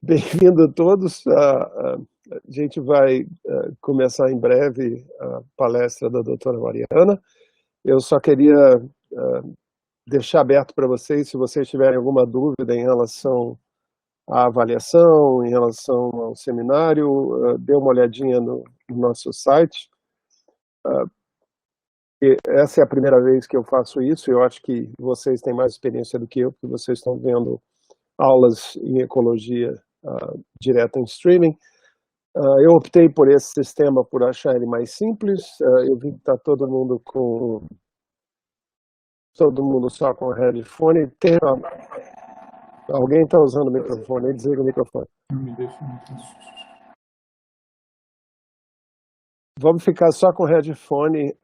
Bem-vindo a todos. A gente vai começar em breve a palestra da doutora Mariana. Eu só queria deixar aberto para vocês, se vocês tiverem alguma dúvida em relação à avaliação, em relação ao seminário, dê uma olhadinha no nosso site. Essa é a primeira vez que eu faço isso, eu acho que vocês têm mais experiência do que eu, porque vocês estão vendo aulas em ecologia direto em streaming. Eu optei por esse sistema por achar ele mais simples. Eu vi que está todo mundo só com headphone. Alguém está usando o microfone? Desliga o microfone. Vamos ficar só com headphone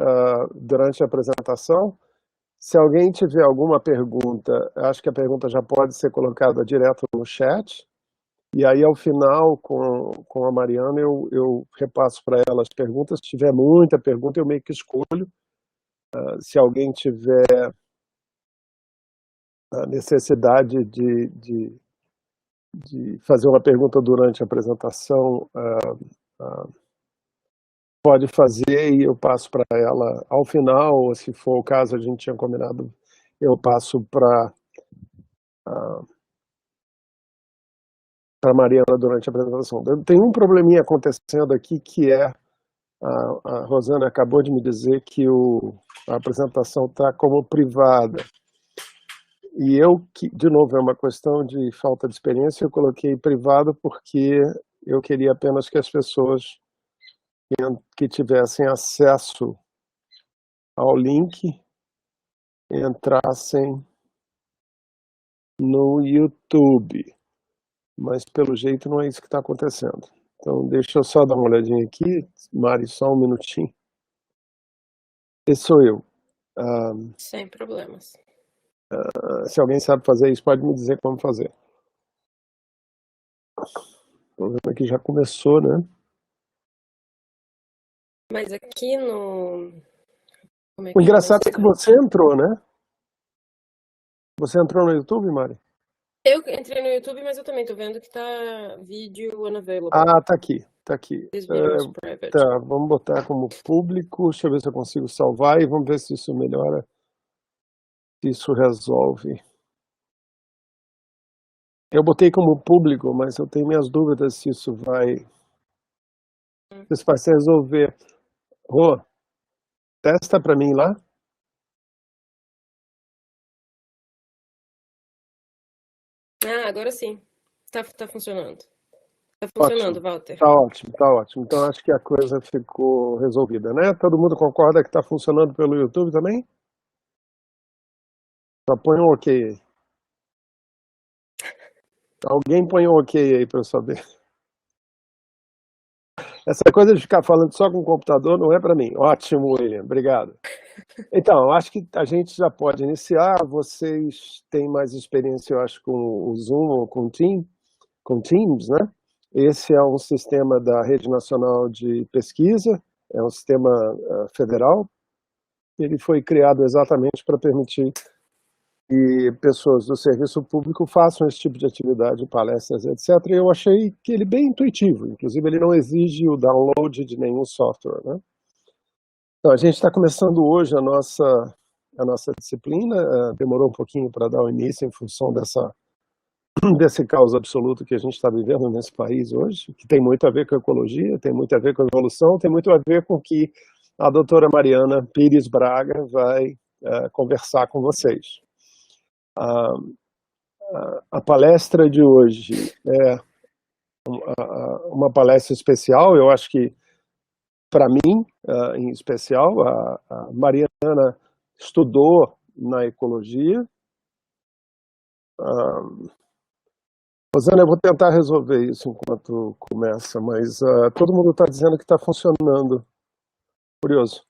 durante a apresentação. Se alguém tiver alguma pergunta, acho que a pergunta já pode ser colocada direto no chat. E aí, ao final, com a Mariana, eu repasso para ela as perguntas. Se tiver muita pergunta, eu meio que escolho. Se alguém tiver a necessidade de fazer uma pergunta durante a apresentação, pode fazer e eu passo para ela ao final, ou se for o caso, a gente tinha combinado, eu passo para a Mariana durante a apresentação. Tem um probleminha acontecendo aqui que a Rosana acabou de me dizer que a apresentação está como privada. E de novo, é uma questão de falta de experiência, eu coloquei privado porque eu queria apenas que as pessoas que tivessem acesso ao link entrassem no YouTube. Mas, pelo jeito, não é isso que está acontecendo. Então, deixa eu só dar uma olhadinha aqui. Mari, só um minutinho. Esse sou eu. Sem problemas. Se alguém sabe fazer isso, pode me dizer como fazer. Estou vendo aqui, já começou, né? Mas aqui no... O engraçado é que você entrou, né? Você entrou no YouTube, Mari? Eu entrei no YouTube, mas eu também tô vendo que tá vídeo unavailable. Tá aqui, tá aqui. Tá, vamos botar como público, deixa eu ver se eu consigo salvar e vamos ver se isso melhora, se isso resolve. Eu botei como público, mas eu tenho minhas dúvidas se isso vai se resolver. Rô, testa para mim lá. Agora sim. Tá funcionando. Tá funcionando, Ótimo. Walter. Tá ótimo. Então acho que a coisa ficou resolvida, né? Todo mundo concorda que está funcionando pelo YouTube também? Só põe um ok aí. Alguém põe um ok aí para eu saber. Essa coisa de ficar falando só com o computador não é para mim. Ótimo, William. Obrigado. Então, acho que a gente já pode iniciar. Vocês têm mais experiência, eu acho, com o Zoom ou com Teams, né? Esse é um sistema da Rede Nacional de Pesquisa, é um sistema federal. Ele foi criado exatamente para permitir que pessoas do serviço público façam esse tipo de atividade, palestras, etc. E eu achei que ele é bem intuitivo, inclusive ele não exige o download de nenhum software, né? Então, a gente está começando hoje a nossa disciplina, demorou um pouquinho para dar o início em função desse caos absoluto que a gente está vivendo nesse país hoje, que tem muito a ver com a ecologia, tem muito a ver com a evolução, tem muito a ver com o que a doutora Mariana Pires Braga vai conversar com vocês. A palestra de hoje é uma palestra especial, eu acho que, para mim, em especial, a Mariana estudou na ecologia. Rosana, eu vou tentar resolver isso enquanto começa, mas todo mundo está dizendo que está funcionando. Curioso.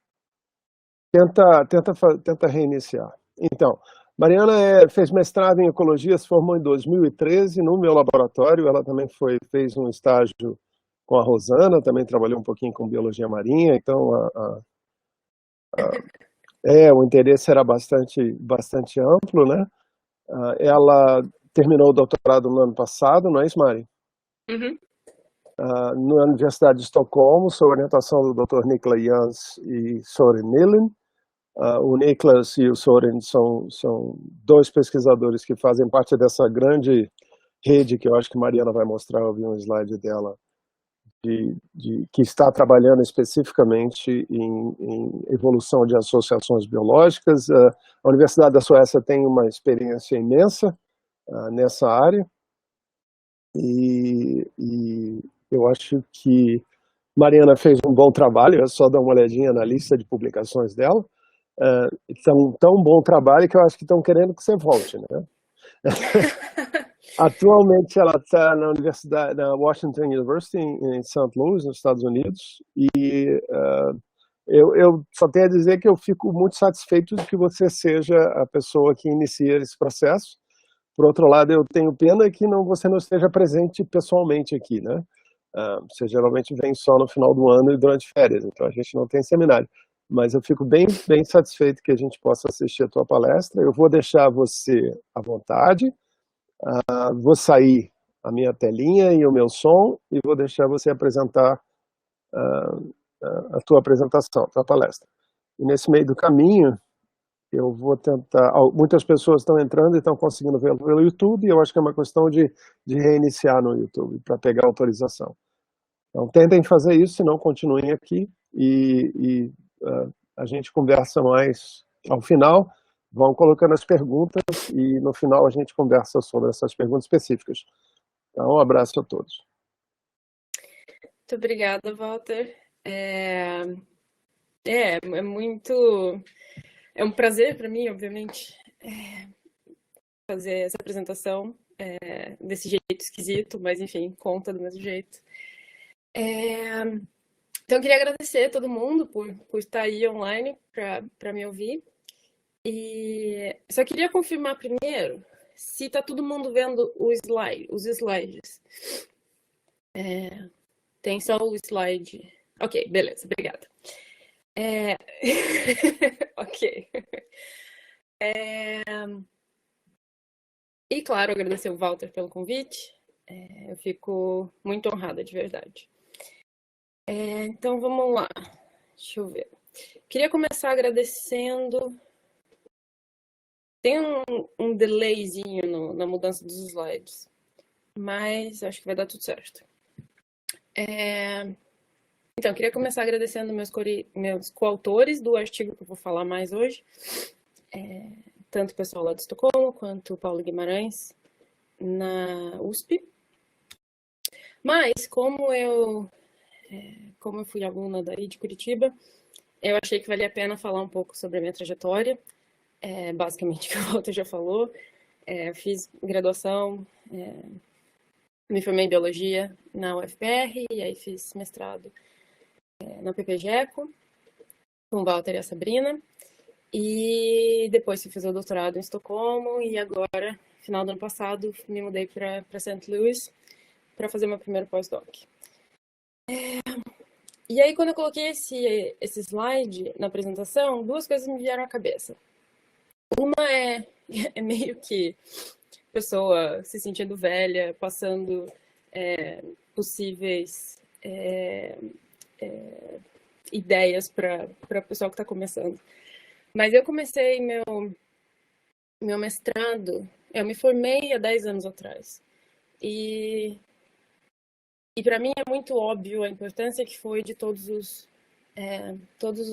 Tenta reiniciar. Então, Mariana fez mestrado em ecologia, se formou em 2013 no meu laboratório. Ela também fez um estágio com a Rosana, também trabalhou um pouquinho com biologia marinha, então o interesse era bastante amplo, né? Ela terminou o doutorado no ano passado, não é isso, Mari? Uhum. Na Universidade de Estocolmo, sob orientação do Dr. Niklas Jans e Soren Nillen. O Niklas e o Soren são dois pesquisadores que fazem parte dessa grande rede que eu acho que Mariana vai mostrar, eu vi um slide dela, que está trabalhando especificamente em evolução de associações biológicas. A Universidade da Suécia tem uma experiência imensa nessa área e eu acho que Mariana fez um bom trabalho, é só dar uma olhadinha na lista de publicações dela. Tão bom trabalho que eu acho que estão querendo que você volte, né? Atualmente ela está na Universidade, na Washington University, em St. Louis, nos Estados Unidos, e eu só tenho a dizer que eu fico muito satisfeito de que você seja a pessoa que inicia esse processo. Por outro lado, eu tenho pena que você não esteja presente pessoalmente aqui, né? Você geralmente vem só no final do ano e durante férias, então a gente não tem seminário. Mas eu fico bem satisfeito que a gente possa assistir a tua palestra. Eu vou deixar você à vontade. Vou sair a minha telinha e o meu som e vou deixar você apresentar a tua apresentação, a tua palestra. E nesse meio do caminho, eu vou tentar... Muitas pessoas estão entrando e estão conseguindo ver pelo YouTube, e eu acho que é uma questão de reiniciar no YouTube, para pegar autorização. Então, tentem fazer isso, senão continuem aqui, e a gente conversa mais ao final. Vão colocando as perguntas e no final a gente conversa sobre essas perguntas específicas. Então, um abraço a todos. Muito obrigada, Walter. É um prazer para mim, obviamente, fazer essa apresentação desse jeito esquisito, mas enfim, conta do mesmo jeito. Então, eu queria agradecer a todo mundo por estar aí online para me ouvir. E só queria confirmar primeiro se está todo mundo vendo os slides. Tem só o slide. Ok, beleza, obrigada. Ok. E, claro, agradecer o Walter pelo convite. Eu fico muito honrada, de verdade. Então, vamos lá. Deixa eu ver. Queria começar agradecendo... Tem um delayzinho na mudança dos slides, mas acho que vai dar tudo certo. Então, queria começar agradecendo meus coautores do artigo que eu vou falar mais hoje, tanto o pessoal lá de Estocolmo, quanto o Paulo Guimarães, na USP. Mas, como eu fui aluna daí de Curitiba, eu achei que valia a pena falar um pouco sobre a minha trajetória, basicamente o que o Walter já falou. Fiz graduação, me formei em Biologia na UFPR, e aí fiz mestrado na PPGECO, com o Walter e a Sabrina, e depois fiz o doutorado em Estocolmo, e agora, final do ano passado, me mudei para St. Louis para fazer meu primeiro pós-doc. E aí, quando eu coloquei esse slide na apresentação, duas coisas me vieram à cabeça. Uma é meio que pessoa se sentindo velha, passando possíveis ideias para o pessoal que está começando. Mas eu comecei meu mestrado, eu me formei há 10 anos atrás. E para mim é muito óbvio a importância que foi de todos os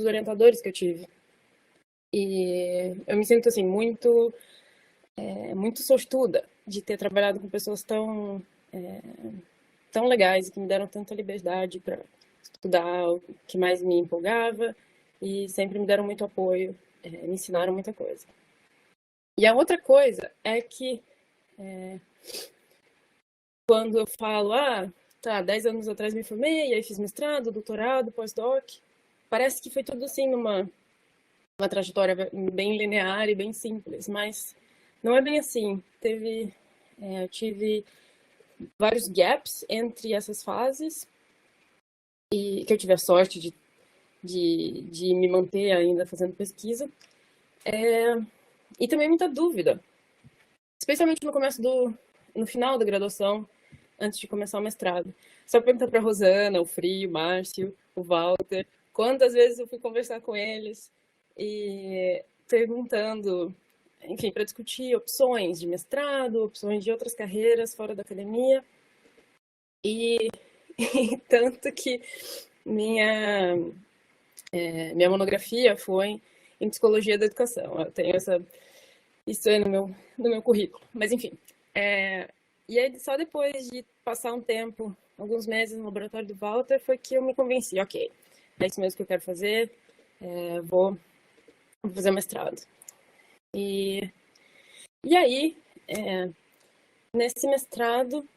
orientadores que eu tive. E eu me sinto assim muito sortuda de ter trabalhado com pessoas tão legais, que me deram tanta liberdade para estudar o que mais me empolgava e sempre me deram muito apoio, me ensinaram muita coisa. E a outra coisa é que quando eu falo, 10 anos atrás me formei, aí fiz mestrado, doutorado, pós-doc, parece que foi tudo assim uma trajetória bem linear e bem simples, mas não é bem assim. Eu tive vários gaps entre essas fases, e que eu tive a sorte de me manter ainda fazendo pesquisa, e também muita dúvida, especialmente no final da graduação, antes de começar o mestrado. Só perguntar para a Rosana, o Fri, o Márcio, o Walter, quantas vezes eu fui conversar com eles e perguntando, enfim, para discutir opções de mestrado, opções de outras carreiras fora da academia. E tanto que minha monografia foi em psicologia da educação. Eu tenho isso aí no meu currículo. Mas, enfim. E aí, só depois de passar um tempo, alguns meses no laboratório do Walter, foi que eu me convenci. Ok, é isso mesmo que eu quero fazer. Vou fazer mestrado. E aí, nesse mestrado,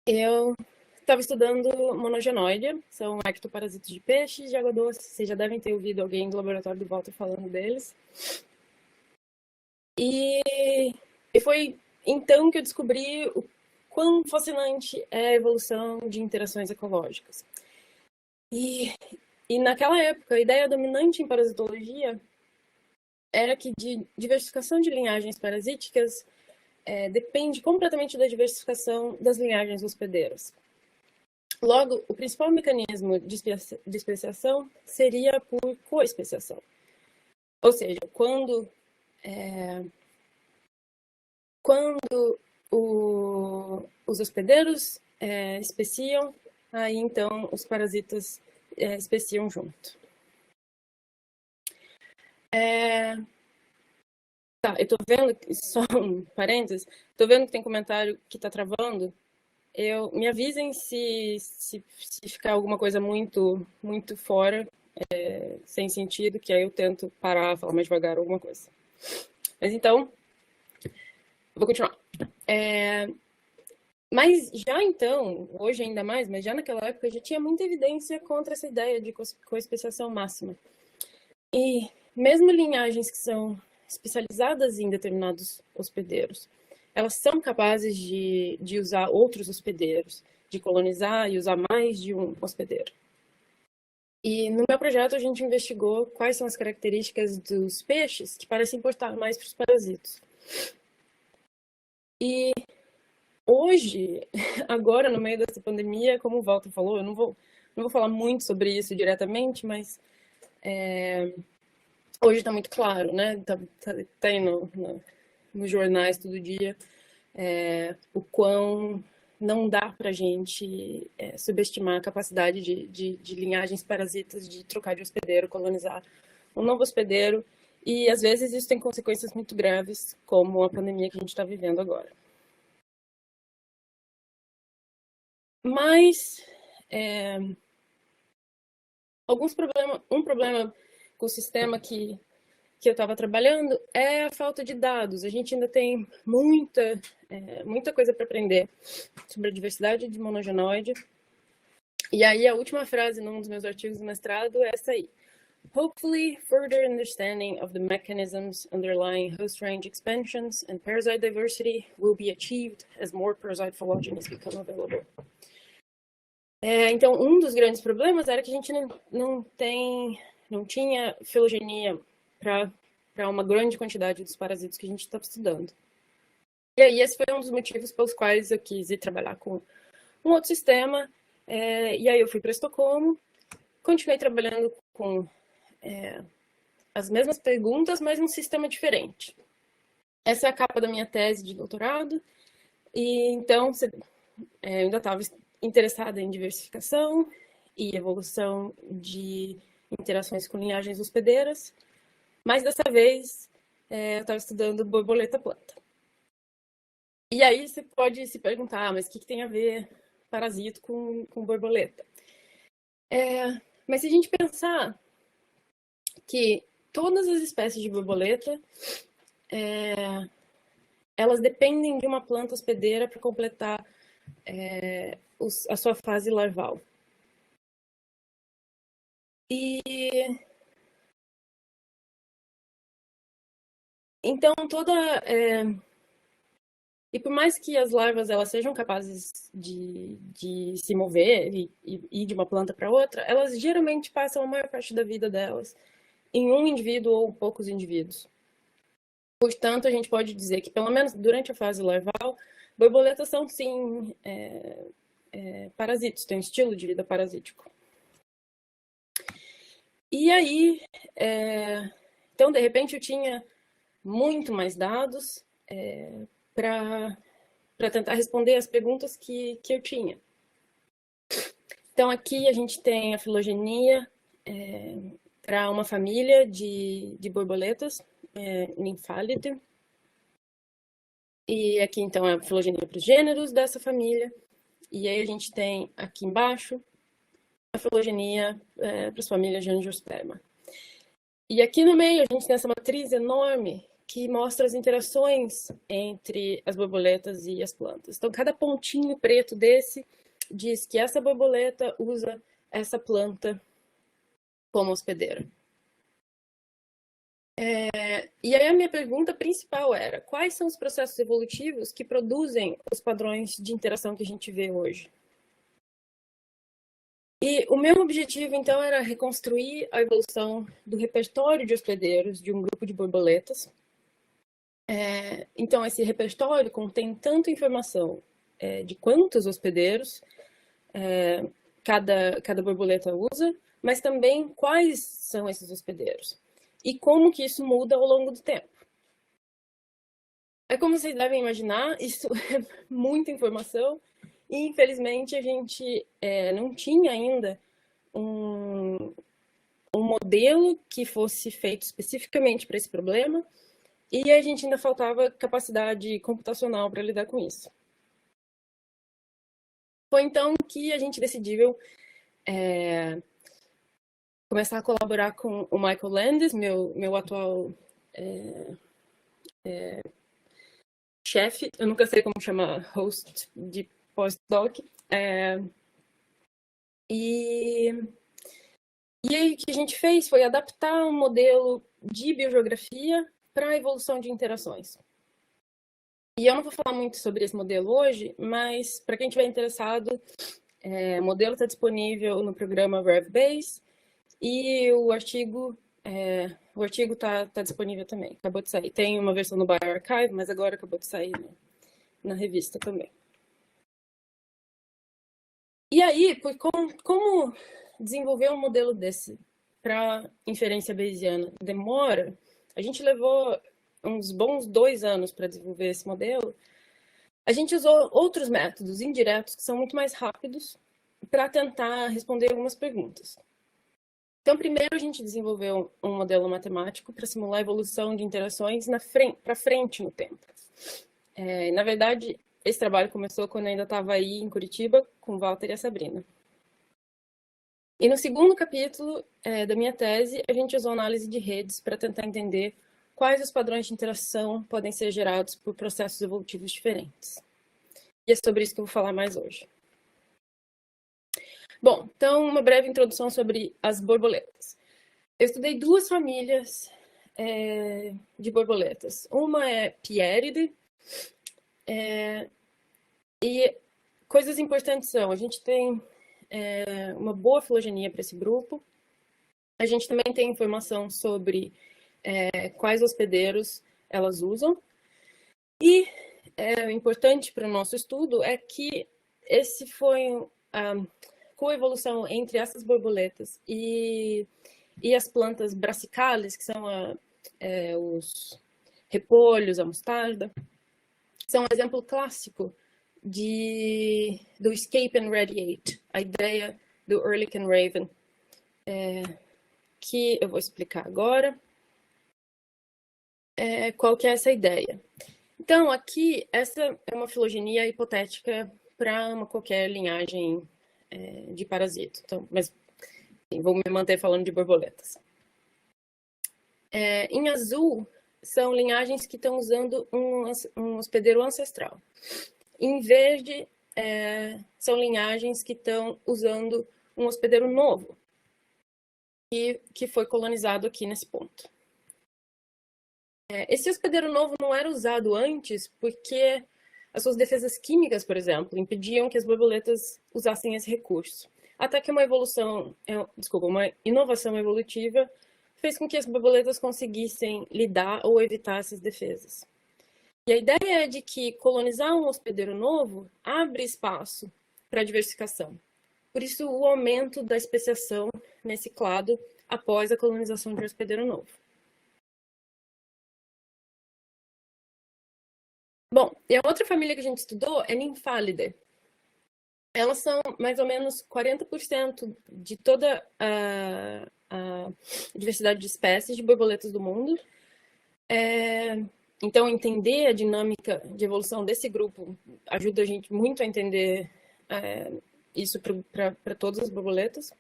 eu estava estudando monogenoide, são ectoparasitos de peixes de água doce. Vocês já devem ter ouvido alguém do laboratório do Walter falando deles. E foi então que eu descobri o quão fascinante é a evolução de interações ecológicas. E naquela época, a ideia dominante em parasitologia era que de diversificação de linhagens parasíticas depende completamente da diversificação das linhagens hospedeiras. Logo, o principal mecanismo de especiação seria por coespeciação. Ou seja, quando os hospedeiros especiam, aí então os parasitas especiam junto. Tá, eu tô vendo, só um parênteses, tô vendo que tem comentário que tá travando. Me avisem se ficar alguma coisa muito, muito fora, sem sentido, que aí eu tento parar, falar mais devagar alguma coisa. Mas então, vou continuar. Mas já então, hoje ainda mais, mas já naquela época já tinha muita evidência contra essa ideia de coespeciação máxima. E mesmo linhagens que são especializadas em determinados hospedeiros, elas são capazes de usar outros hospedeiros, de colonizar e usar mais de um hospedeiro. E no meu projeto a gente investigou quais são as características dos peixes que parecem importar mais para os parasitos. E hoje, agora no meio dessa pandemia, como o Walter falou, eu não vou falar muito sobre isso diretamente, mas hoje está muito claro, né? Tá aí nos jornais todo dia, o quão não dá para a gente subestimar a capacidade de linhagens parasitas de trocar de hospedeiro, colonizar um novo hospedeiro, e às vezes isso tem consequências muito graves, como a pandemia que a gente está vivendo agora. Mas um problema com o sistema que eu estava trabalhando é a falta de dados. A gente ainda tem muita coisa para aprender sobre a diversidade de monogenoide. E aí a última frase num dos meus artigos do mestrado é essa aí. Hopefully, further understanding of the mechanisms underlying host range expansions and parasite diversity will be achieved as more parasite phylogenies become available. Então, um dos grandes problemas era que a gente não tinha filogenia para uma grande quantidade dos parasitos que a gente estava estudando. E aí, esse foi um dos motivos pelos quais eu quis ir trabalhar com um outro sistema. E aí, eu fui para Estocolmo, continuei trabalhando com as mesmas perguntas, mas num sistema diferente. Essa é a capa da minha tese de doutorado. E então, eu ainda estava interessada em diversificação e evolução de interações com linhagens hospedeiras, mas dessa vez eu estava estudando borboleta planta. E aí você pode se perguntar, mas o que tem a ver parasito com borboleta? Mas se a gente pensar que todas as espécies de borboleta elas dependem de uma planta hospedeira para completar a sua fase larval. E então e por mais que as larvas elas sejam capazes de se mover e ir de uma planta para outra, elas geralmente passam a maior parte da vida delas em um indivíduo ou poucos indivíduos. Portanto, a gente pode dizer que, pelo menos durante a fase larval, borboletas são, sim, parasitas, têm um estilo de vida parasítico. E aí, então, de repente, eu tinha muito mais dados para tentar responder as perguntas que eu tinha. Então, aqui a gente tem a filogenia para uma família de borboletas, Nymphalidae. E aqui, então, é a filogenia para os gêneros dessa família. E aí a gente tem aqui embaixo a filogenia para as famílias de Angiosperma. E aqui no meio a gente tem essa matriz enorme que mostra as interações entre as borboletas e as plantas. Então, cada pontinho preto desse diz que essa borboleta usa essa planta como hospedeira. E aí a minha pergunta principal era: quais são os processos evolutivos que produzem os padrões de interação que a gente vê hoje? E o meu objetivo, então, era reconstruir a evolução do repertório de hospedeiros de um grupo de borboletas. Então, esse repertório contém tanto informação de quantos hospedeiros cada borboleta usa, mas também quais são esses hospedeiros e como que isso muda ao longo do tempo. Como vocês devem imaginar, isso é muita informação e, infelizmente, a gente não tinha ainda um modelo que fosse feito especificamente para esse problema e a gente ainda faltava capacidade computacional para lidar com isso. Foi então que a gente decidiu começar a colaborar com o Michael Landis, meu atual chefe, eu nunca sei como chama host de postdoc. E aí o que a gente fez foi adaptar um modelo de biogeografia para a evolução de interações. E eu não vou falar muito sobre esse modelo hoje, mas para quem estiver interessado, o modelo está disponível no programa RevBase e o artigo está disponível também. Acabou de sair. Tem uma versão no bioRxiv, mas agora acabou de sair na revista também. E aí, como desenvolver um modelo desse para inferência bayesiana demora? A gente levou uns bons 2 anos para desenvolver esse modelo. A gente usou outros métodos indiretos que são muito mais rápidos para tentar responder algumas perguntas. Então, primeiro a gente desenvolveu um modelo matemático para simular a evolução de interações para frente no tempo. Na verdade, esse trabalho começou quando eu ainda estava aí em Curitiba com o Walter e a Sabrina. E no segundo capítulo da minha tese, a gente usou análise de redes para tentar entender quais os padrões de interação podem ser gerados por processos evolutivos diferentes. E é sobre isso que eu vou falar mais hoje. Bom, então, uma breve introdução sobre as borboletas. Eu estudei 2 famílias de borboletas. Uma é Pieridae, e coisas importantes são: a gente tem uma boa filogenia para esse grupo, a gente também tem informação sobre quais hospedeiros elas usam, e importante para o nosso estudo é que esse foi a coevolução entre essas borboletas e as plantas brassicales, que são os repolhos, a mostarda, são um exemplo clássico do escape and radiate, a ideia do Ehrlich and Raven, que eu vou explicar agora. Qual que é essa ideia? Então, aqui, essa é uma filogenia hipotética para qualquer linhagem de parasito. Então, mas enfim, vou me manter falando de borboletas. Em azul, são linhagens que estão usando um hospedeiro ancestral. Em verde, são linhagens que estão usando um hospedeiro novo, que foi colonizado aqui nesse ponto. Esse hospedeiro novo não era usado antes porque as suas defesas químicas, por exemplo, impediam que as borboletas usassem esse recurso. Até que uma inovação evolutiva fez com que as borboletas conseguissem lidar ou evitar essas defesas. E a ideia é de que colonizar um hospedeiro novo abre espaço para a diversificação. Por isso, o aumento da especiação nesse clado após a colonização de um hospedeiro novo. Bom, e a outra família que a gente estudou é Nymphalidae. Elas são mais ou menos 40% de toda a diversidade de espécies de borboletas do mundo. Então, entender a dinâmica de evolução desse grupo ajuda a gente muito a entender isso para todas as borboletas.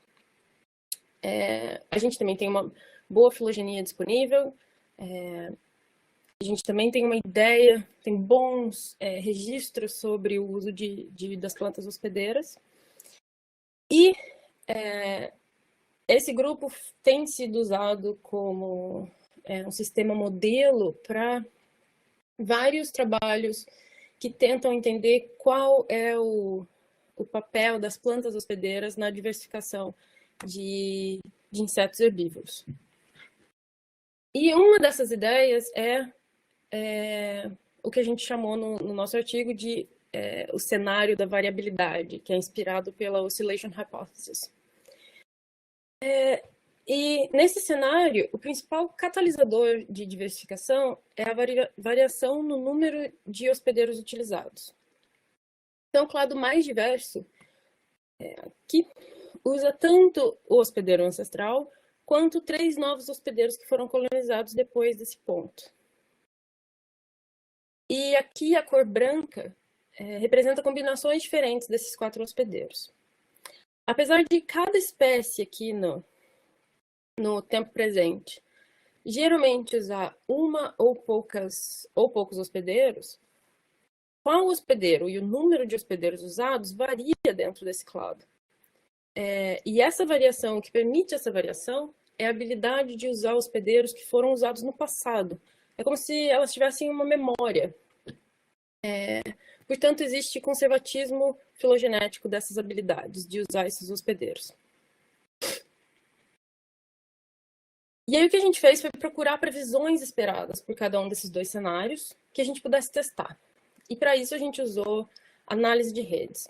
A gente também tem uma boa filogenia disponível. A gente também tem uma ideia, tem bons registros sobre o uso das plantas hospedeiras. E esse grupo tem sido usado como um sistema modelo para vários trabalhos que tentam entender qual é o papel das plantas hospedeiras na diversificação de insetos herbívoros. E uma dessas ideias é o que a gente chamou no nosso artigo de o cenário da variabilidade, que é inspirado pela Oscillation Hypothesis. E nesse cenário, o principal catalisador de diversificação é a variação no número de hospedeiros utilizados. Então, o clado mais diverso aqui usa tanto o hospedeiro ancestral quanto 3 novos hospedeiros que foram colonizados depois desse ponto. E aqui a cor branca representa combinações diferentes desses 4 hospedeiros. Apesar de cada espécie aqui no tempo presente geralmente usar uma ou poucos hospedeiros, qual hospedeiro e o número de hospedeiros usados varia dentro desse clado. E essa variação, o que permite essa variação, é a habilidade de usar hospedeiros que foram usados no passado. É como se elas tivessem uma memória. Portanto, existe conservatismo filogenético dessas habilidades de usar esses hospedeiros. E aí o que a gente fez foi procurar previsões esperadas por cada um desses 2 cenários que a gente pudesse testar. E para isso a gente usou análise de redes.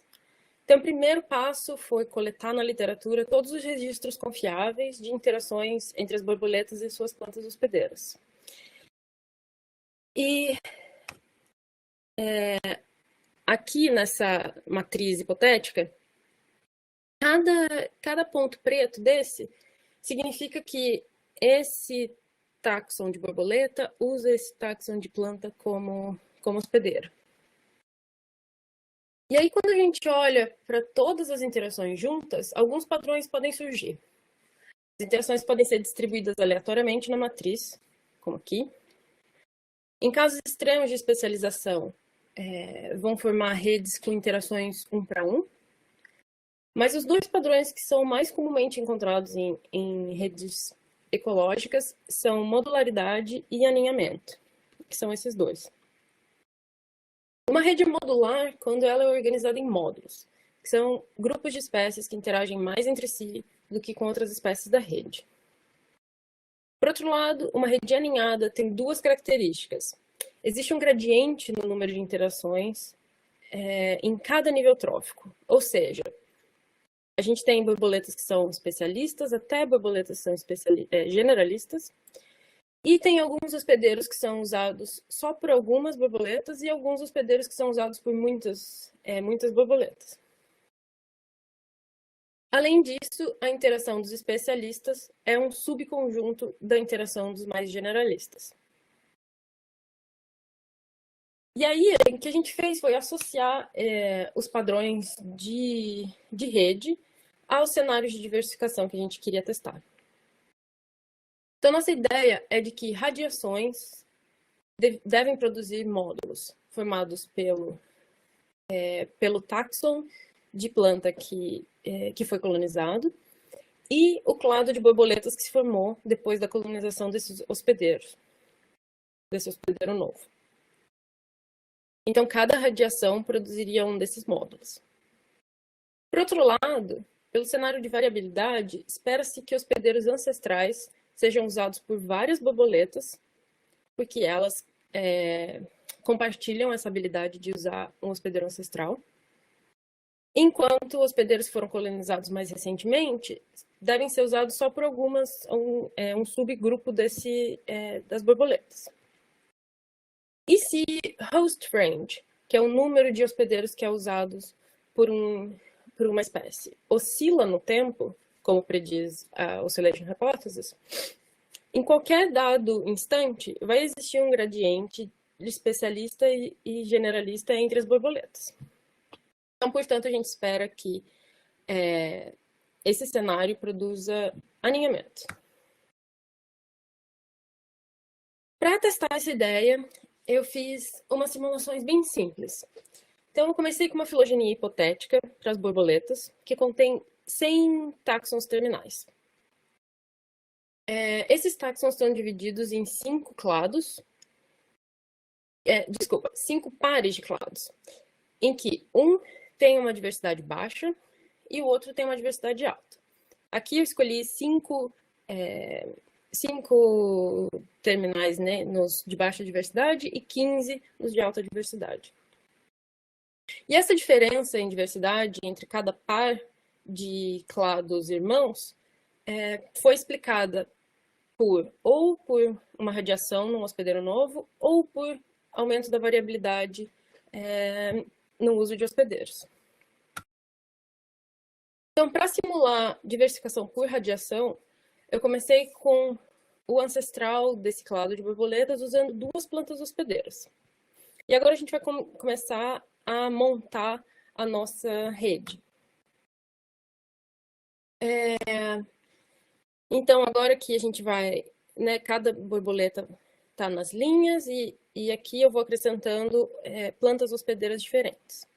Então, o primeiro passo foi coletar na literatura todos os registros confiáveis de interações entre as borboletas e suas plantas hospedeiras. E aqui nessa matriz hipotética, cada ponto preto desse significa que esse táxon de borboleta usa esse táxon de planta como hospedeiro. E aí, quando a gente olha para todas as interações juntas, alguns padrões podem surgir. As interações podem ser distribuídas aleatoriamente na matriz, como aqui. Em casos extremos de especialização, vão formar redes com interações 1 para 1. Mas os 2 padrões que são mais comumente encontrados em redes ecológicas são modularidade e aninhamento, que são esses 2. Uma rede modular quando ela é organizada em módulos, que são grupos de espécies que interagem mais entre si do que com outras espécies da rede. Por outro lado, uma rede aninhada tem 2 características. Existe um gradiente no número de interações em cada nível trófico, ou seja, a gente tem borboletas que são especialistas, até borboletas que são generalistas, e tem alguns hospedeiros que são usados só por algumas borboletas e alguns hospedeiros que são usados por muitas borboletas. Além disso, a interação dos especialistas é um subconjunto da interação dos mais generalistas. E aí, o que a gente fez foi associar os padrões de rede aos cenários de diversificação que a gente queria testar. Então, nossa ideia é de que radiações devem produzir módulos formados pelo táxon de planta que foi colonizado e o clado de borboletas que se formou depois da colonização desses hospedeiros, desse hospedeiro novo. Então, cada radiação produziria um desses módulos. Por outro lado, pelo cenário de variabilidade, espera-se que hospedeiros ancestrais sejam usados por várias borboletas, porque elas compartilham essa habilidade de usar um hospedeiro ancestral. Enquanto hospedeiros que foram colonizados mais recentemente devem ser usados só por um subgrupo das borboletas. E se host range, que é o número de hospedeiros que é usados por uma espécie, oscila no tempo, como prediz a Oscillation Hypothesis, em qualquer dado instante vai existir um gradiente de especialista e generalista entre as borboletas. Então, portanto, a gente espera que esse cenário produza aninhamento. Para testar essa ideia, eu fiz umas simulações bem simples. Então, eu comecei com uma filogenia hipotética para as borboletas, que contém 100 táxons terminais. Esses táxons estão divididos em 5 clados, 5 pares de clados, em que um tem uma diversidade baixa e o outro tem uma diversidade alta. Aqui eu escolhi 5 terminais, né, nos de baixa diversidade e 15 nos de alta diversidade. E essa diferença em diversidade entre cada par de clados irmãos foi explicada por uma radiação num hospedeiro novo ou por aumento da variabilidade no uso de hospedeiros. Então, para simular diversificação por radiação, eu comecei com o ancestral desse clado de borboletas usando 2 plantas hospedeiras. E agora a gente vai começar a montar a nossa rede. Então, agora que a gente vai, né, cada borboleta está nas linhas e aqui eu vou acrescentando plantas hospedeiras diferentes.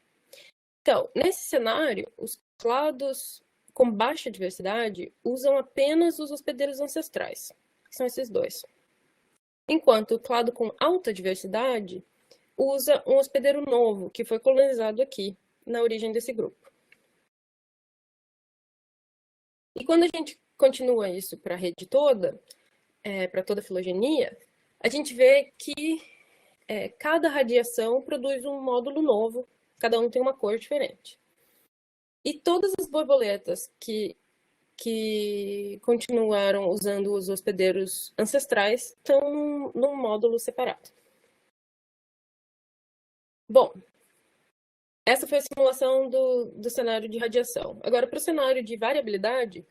Então, nesse cenário, os clados com baixa diversidade usam apenas os hospedeiros ancestrais, que são esses 2. Enquanto o clado com alta diversidade usa um hospedeiro novo, que foi colonizado aqui, na origem desse grupo. E quando a gente continua isso para a rede toda, para toda a filogenia, a gente vê que cada radiação produz um módulo novo, cada um tem uma cor diferente. E todas as borboletas que continuaram usando os hospedeiros ancestrais estão num módulo separado. Bom, essa foi a simulação do cenário de radiação. Agora, para o cenário de variabilidade,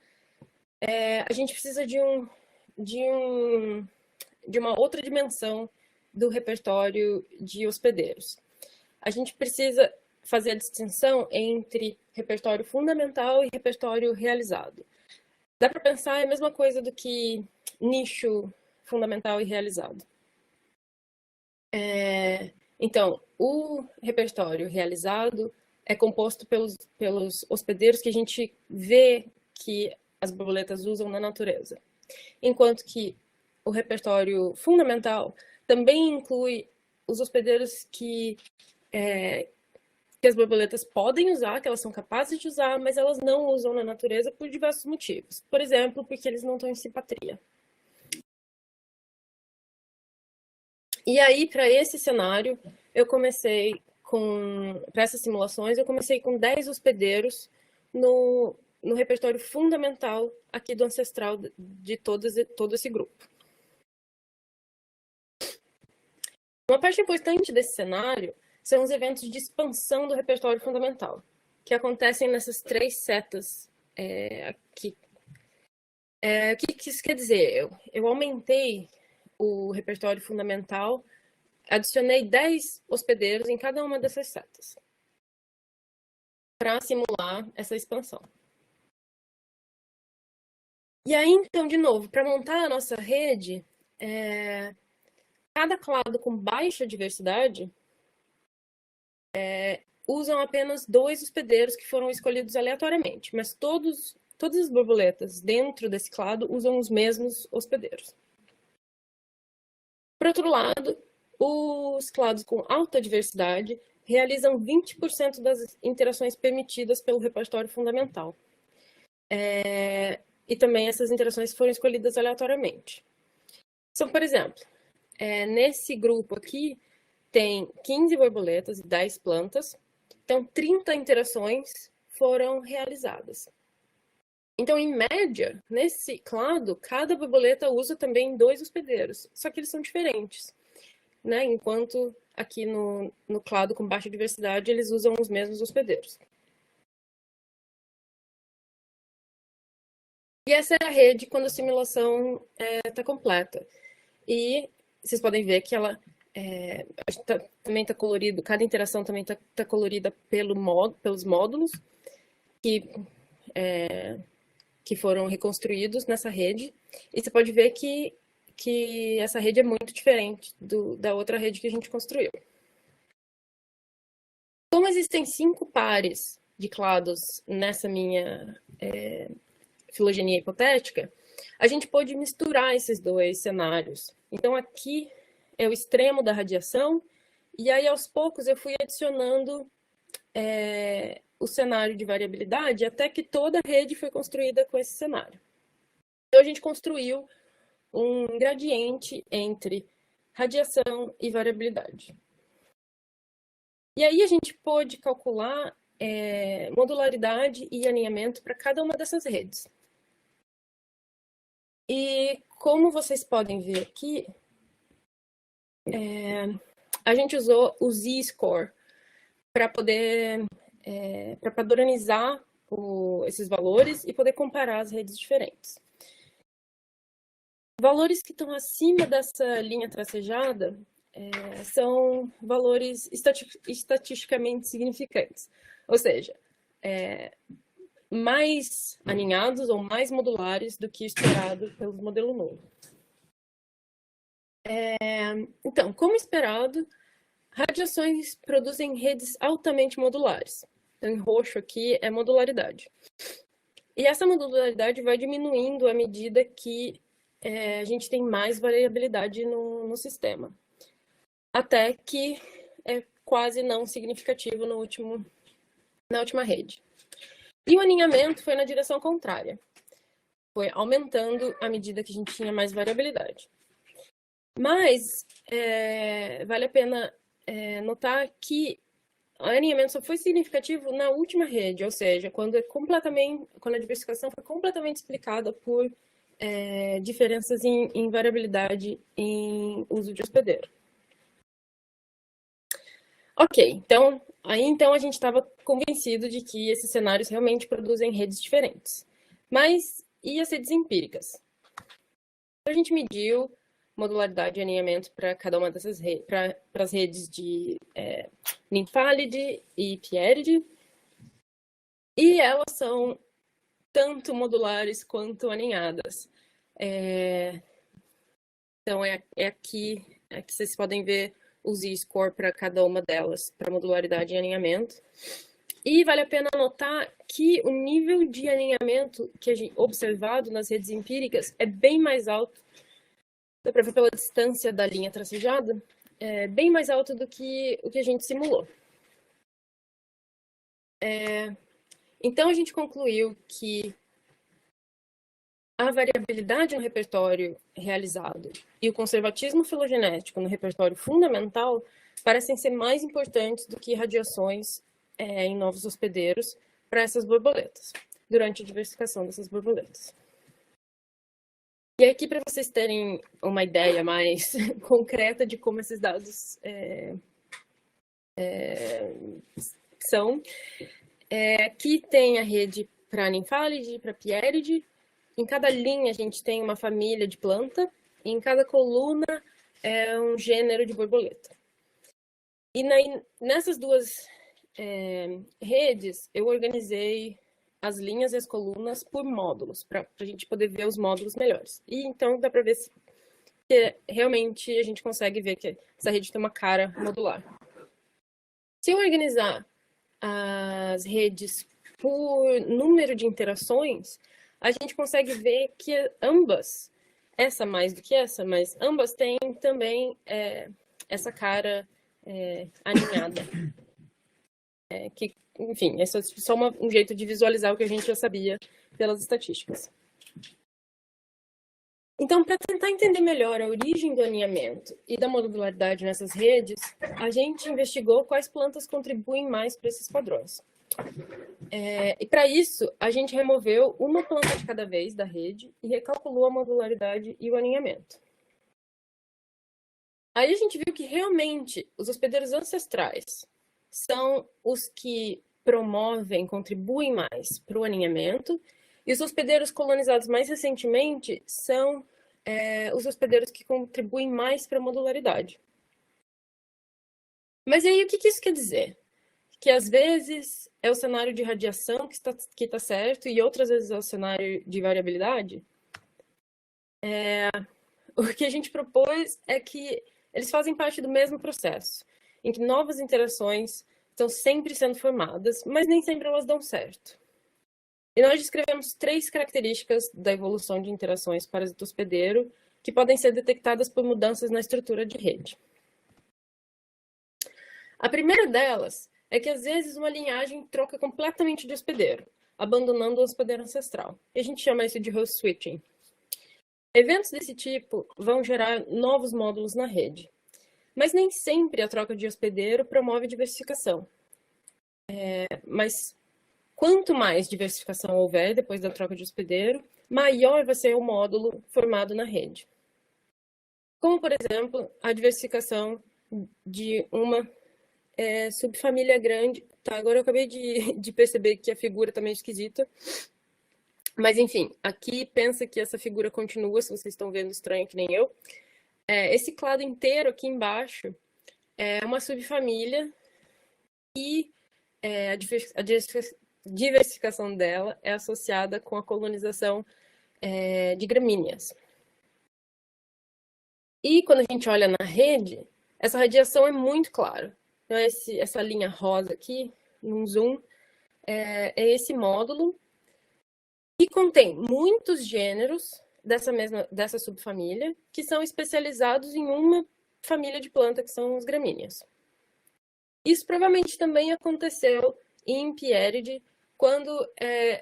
a gente precisa de uma outra dimensão do repertório de hospedeiros. A gente precisa fazer a distinção entre repertório fundamental e repertório realizado. Dá para pensar a mesma coisa do que nicho fundamental e realizado. Então, o repertório realizado é composto pelos hospedeiros que a gente vê que as borboletas usam na natureza. Enquanto que o repertório fundamental também inclui os hospedeiros que as borboletas podem usar, que elas são capazes de usar, mas elas não usam na natureza por diversos motivos. Por exemplo, porque eles não estão em simpatria. E aí, para esse cenário, para essas simulações, eu comecei com 10 hospedeiros no repertório fundamental aqui do ancestral de todo esse grupo. Uma parte importante desse cenário são os eventos de expansão do repertório fundamental, que acontecem nessas 3 setas aqui. O que isso quer dizer? Eu aumentei o repertório fundamental, adicionei 10 hospedeiros em cada uma dessas setas para simular essa expansão. E aí, então, de novo, para montar a nossa rede, cada clado com baixa diversidade usam apenas 2 hospedeiros que foram escolhidos aleatoriamente, mas todas as borboletas dentro desse clado usam os mesmos hospedeiros. Por outro lado, os clados com alta diversidade realizam 20% das interações permitidas pelo repertório fundamental. e também essas interações foram escolhidas aleatoriamente. Então, por exemplo, nesse grupo aqui tem 15 borboletas e 10 plantas, então 30 interações foram realizadas. Então, em média, nesse clado, cada borboleta usa também 2 hospedeiros, só que eles são diferentes, né? Enquanto aqui no clado com baixa diversidade, eles usam os mesmos hospedeiros. E essa é a rede quando a simulação está completa. E vocês podem ver que ela também está colorido, cada interação também está colorida pelos módulos que foram reconstruídos nessa rede. E você pode ver que essa rede é muito diferente da outra rede que a gente construiu. Como existem 5 pares de clados nessa minha filogenia hipotética, a gente pode misturar esses 2 cenários. Então, aqui é o extremo da radiação, e aí, aos poucos, eu fui adicionando o cenário de variabilidade até que toda a rede foi construída com esse cenário. Então, a gente construiu um gradiente entre radiação e variabilidade. E aí, a gente pôde calcular modularidade e alinhamento para cada uma dessas redes. E como vocês podem ver aqui, a gente usou o Z-score para poder padronizar esses valores e poder comparar as redes diferentes. Valores que estão acima dessa linha tracejada são valores estatisticamente significantes, ou seja, mais alinhados ou mais modulares do que esperado pelo modelo novo. Então, como esperado, radiações produzem redes altamente modulares. Então, em roxo aqui é modularidade. E essa modularidade vai diminuindo à medida que a gente tem mais variabilidade no sistema. Até que é quase não significativo na última rede. E o alinhamento foi na direção contrária. Foi aumentando à medida que a gente tinha mais variabilidade. Mas vale a pena notar que o alinhamento só foi significativo na última rede, ou seja, quando a diversificação foi completamente explicada por diferenças em variabilidade em uso de hospedeiro. Ok, então a gente estava convencido de que esses cenários realmente produzem redes diferentes. Mas e as redes empíricas? A gente mediu modularidade e alinhamento para cada uma dessas redes, para as redes de Nymphalidae e Pieridae, e elas são tanto modulares quanto alinhadas. Então, aqui vocês podem ver o Z-score para cada uma delas, para modularidade e alinhamento. E vale a pena notar que o nível de alinhamento observado nas redes empíricas é bem mais alto, dá para ver pela distância da linha tracejada, é bem mais alto do que o que a gente simulou. Então, a gente concluiu que a variabilidade no repertório realizado e o conservatismo filogenético no repertório fundamental parecem ser mais importantes do que radiações em novos hospedeiros para essas borboletas, durante a diversificação dessas borboletas. E aqui, para vocês terem uma ideia mais concreta de como esses dados são, aqui tem a rede para Nymphalidae e para Pieridae. Em cada linha a gente tem uma família de planta, e em cada coluna é um gênero de borboleta. E nessas duas redes, eu organizei as linhas e as colunas por módulos, para a gente poder ver os módulos melhores. E então dá para ver se realmente a gente consegue ver que essa rede tem uma cara modular. Se eu organizar as redes por número de interações, a gente consegue ver que ambas, essa mais do que essa, mas ambas têm também essa cara alinhada. Enfim, é só um jeito de visualizar o que a gente já sabia pelas estatísticas. Então, para tentar entender melhor a origem do aninhamento e da modularidade nessas redes, a gente investigou quais plantas contribuem mais para esses padrões. E para isso, a gente removeu uma planta de cada vez da rede e recalculou a modularidade e o aninhamento. Aí a gente viu que realmente os hospedeiros ancestrais são os que promovem, contribuem mais para o aninhamento, e os hospedeiros colonizados mais recentemente são os hospedeiros que contribuem mais para a modularidade. Mas aí o que isso quer dizer? Que às vezes é o cenário de radiação que está certo e outras vezes é o cenário de variabilidade? O que a gente propôs é que eles fazem parte do mesmo processo, em que novas interações estão sempre sendo formadas, mas nem sempre elas dão certo. E nós descrevemos 3 características da evolução de interações parasito-hospedeiro que podem ser detectadas por mudanças na estrutura de rede. A primeira delas é que às vezes uma linhagem troca completamente de hospedeiro, abandonando o hospedeiro ancestral. E a gente chama isso de host switching. Eventos desse tipo vão gerar novos módulos na rede, mas nem sempre a troca de hospedeiro promove diversificação. Mas quanto mais diversificação houver depois da troca de hospedeiro, maior vai ser o módulo formado na rede. Como, por exemplo, a diversificação de uma subfamília grande. Tá, agora eu acabei de perceber que a figura está meio esquisita. Mas, enfim, aqui pensa que essa figura continua, se vocês estão vendo estranho que nem eu. Esse clado inteiro aqui embaixo é uma subfamília e a diversificação dela é associada com a colonização de gramíneas. E quando a gente olha na rede, essa radiação é muito clara. Então, essa linha rosa aqui, num zoom, é esse módulo que contém muitos gêneros dessa subfamília que são especializados em uma família de planta, que são as gramíneas. Isso provavelmente também aconteceu em Pieride, quando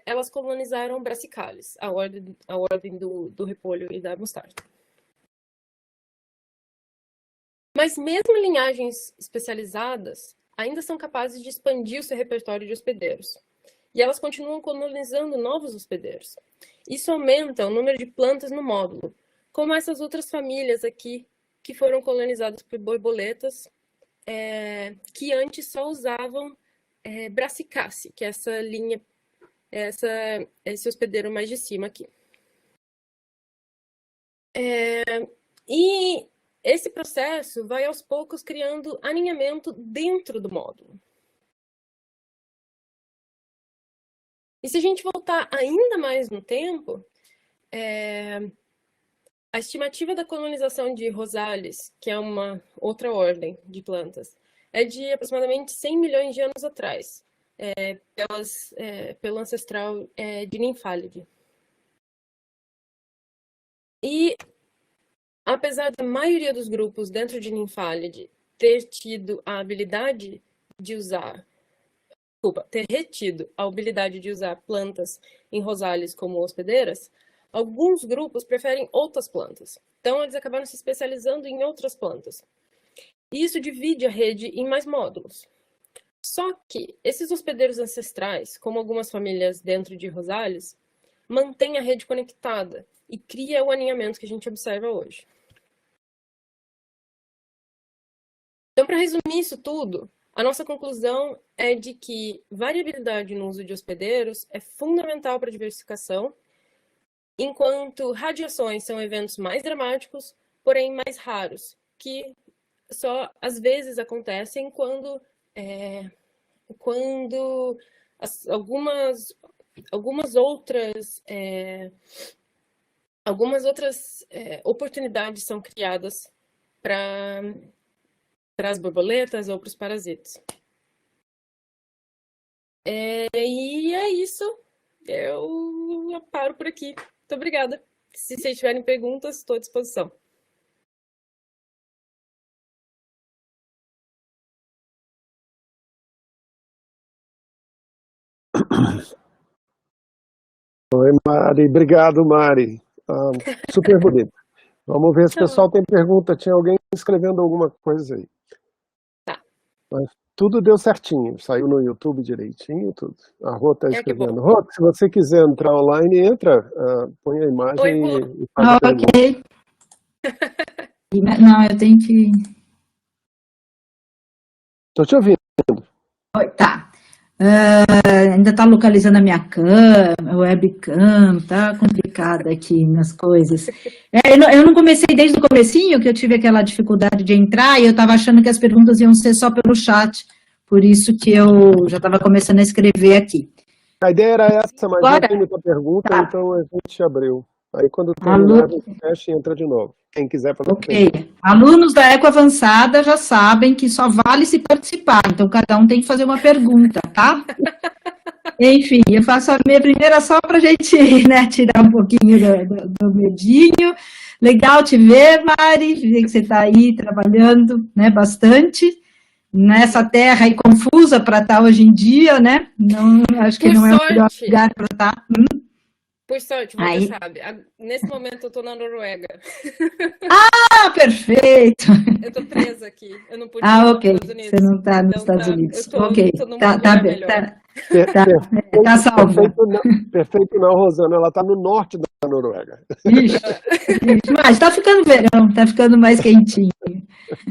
elas colonizaram Brassicales, a ordem do repolho e da mostarda. Mas mesmo linhagens especializadas ainda são capazes de expandir o seu repertório de hospedeiros. E elas continuam colonizando novos hospedeiros. Isso aumenta o número de plantas no módulo, como essas outras famílias aqui, que foram colonizadas por borboletas, que antes só usavam Brassicaceae, que é essa linha, esse hospedeiro mais de cima aqui. E esse processo vai aos poucos criando aninhamento dentro do módulo. E se a gente voltar ainda mais no tempo, a estimativa da colonização de Rosales, que é uma outra ordem de plantas, é de aproximadamente 100 milhões de anos atrás, pelo ancestral de Nymphalidae. E apesar da maioria dos grupos dentro de Nymphalidae ter tido a habilidade de usar, ter retido a habilidade de usar plantas em Rosales como hospedeiras, alguns grupos preferem outras plantas. Então, eles acabaram se especializando em outras plantas. E isso divide a rede em mais módulos. Só que esses hospedeiros ancestrais, como algumas famílias dentro de Rosales, mantêm a rede conectada e cria o aninhamento que a gente observa hoje. Então, para resumir isso tudo, a nossa conclusão é de que variabilidade no uso de hospedeiros é fundamental para a diversificação, enquanto radiações são eventos mais dramáticos, porém mais raros, que só às vezes acontecem quando algumas outras oportunidades são criadas para as borboletas ou para os parasitas. E é isso. Eu paro por aqui. Muito obrigada. Se vocês tiverem perguntas, estou à disposição. Oi, Mari. Obrigado, Mari. super bonita. Vamos ver se o Então, pessoal tem pergunta. Tinha alguém escrevendo alguma coisa aí. tá. Mas tudo deu certinho, saiu no YouTube direitinho, tudo. A Rô está É que bom. escrevendo. Rô, se você quiser entrar online, entra, põe a imagem Oi, Rô. e faz a pergunta. Ok. Não, eu tenho que. Estou te ouvindo. Oi, tá. Ainda está localizando a minha câmera, webcam, tá complicada aqui nas coisas. Eu não comecei desde o comecinho, que eu tive aquela dificuldade de entrar, e eu estava achando que as perguntas iam ser só pelo chat, por isso que eu já estava começando a escrever aqui. A ideia era essa, mas não Agora, tem muita pergunta, tá. então a gente abriu. Aí quando Alu- terminar, a gente fecha e entra de novo. Quem quiser fazer Ok. pergunta. Alunos da Eco Avançada já sabem que só vale se participar, então cada um tem que fazer uma pergunta, tá? Enfim, eu faço a minha primeira só para a gente, né, tirar um pouquinho do medinho. Legal te ver, Mari, ver que você está aí trabalhando, né, bastante nessa terra aí confusa para estar hoje em dia, né? Não, acho que Por não é o melhor sorte, lugar para estar. por sorte, você Aí, sabe. Nesse momento eu tô na Noruega. perfeito. Eu tô presa aqui. Eu não pude Ah, voltar para ok. os Estados Você Unidos. não está nos Então Estados tá, Unidos. eu Ok, tô num tá, lugar melhor. tá, tá salva. Perfeito não, Rosana, ela está no norte da Noruega. Ixi, mas está ficando verão, está ficando mais quentinho.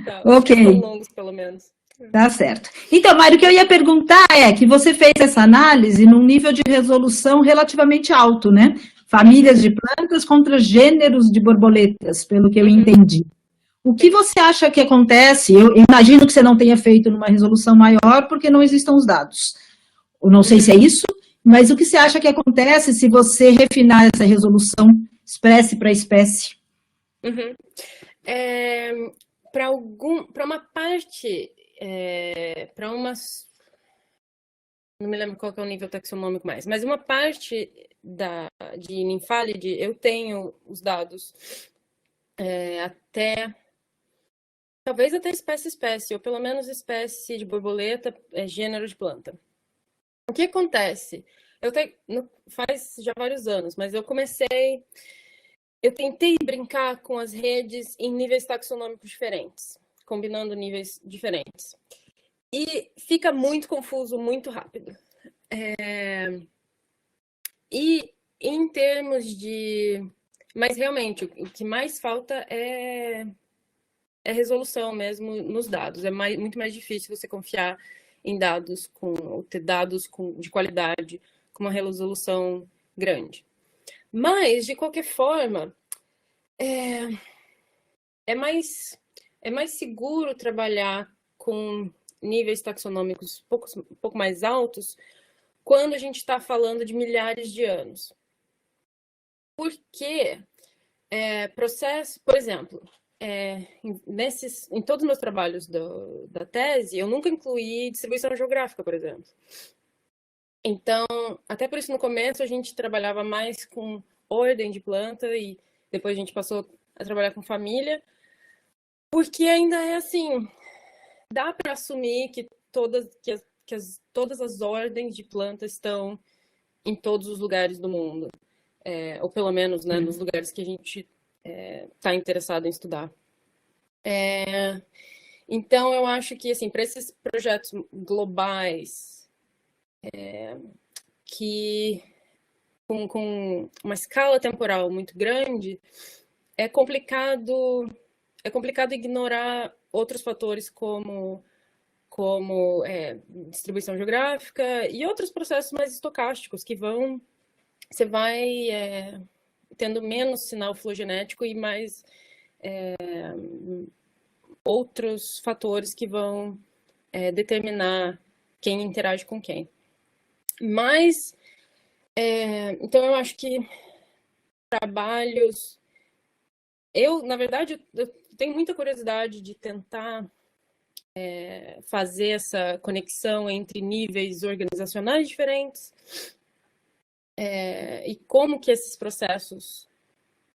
Tá, os dias são Ok. longos, pelo menos. Tá certo. Então, Mário, o que eu ia perguntar é que você fez essa análise num nível de resolução relativamente alto, né? Famílias de plantas contra gêneros de borboletas, pelo que eu entendi. O que você acha que acontece? Eu imagino que você não tenha feito numa resolução maior porque não existam os dados. Eu não sei se é isso, mas o que você acha que acontece se você refinar essa resolução espécie para espécie? Uhum. Para uma parte, para umas, não me lembro qual que é o nível taxonômico mais, mas uma parte de ninfálide, eu tenho os dados até, talvez até espécie, ou pelo menos espécie de borboleta, gênero de planta. O que acontece? Faz já vários anos, mas eu tentei brincar com as redes em níveis taxonômicos diferentes, combinando níveis diferentes. E fica muito confuso, muito rápido. E em termos de... Mas realmente, o que mais falta é resolução mesmo nos dados. É muito mais difícil você confiar em dados, ter dados de qualidade, com uma resolução grande. Mas, de qualquer forma, é mais seguro trabalhar com níveis taxonômicos um pouco mais altos quando a gente está falando de milhares de anos. Porque processo, por exemplo, em todos os meus trabalhos da tese, eu nunca incluí distribuição geográfica, por exemplo. Então, até por isso no começo a gente trabalhava mais com ordem de planta e depois a gente passou a trabalhar com família, porque ainda é assim, dá para assumir que todas as ordens de plantas estão em todos os lugares do mundo, ou pelo menos, né, nos lugares que a gente está interessado em estudar. Então, eu acho que, assim, para esses projetos globais, que com uma escala temporal muito grande, é complicado ignorar outros fatores como distribuição geográfica e outros processos mais estocásticos que você vai tendo menos sinal filogenético e mais outros fatores que vão determinar quem interage com quem. Mas, então eu acho que trabalhos... na verdade, eu tenho muita curiosidade de tentar fazer essa conexão entre níveis organizacionais diferentes e como que esses processos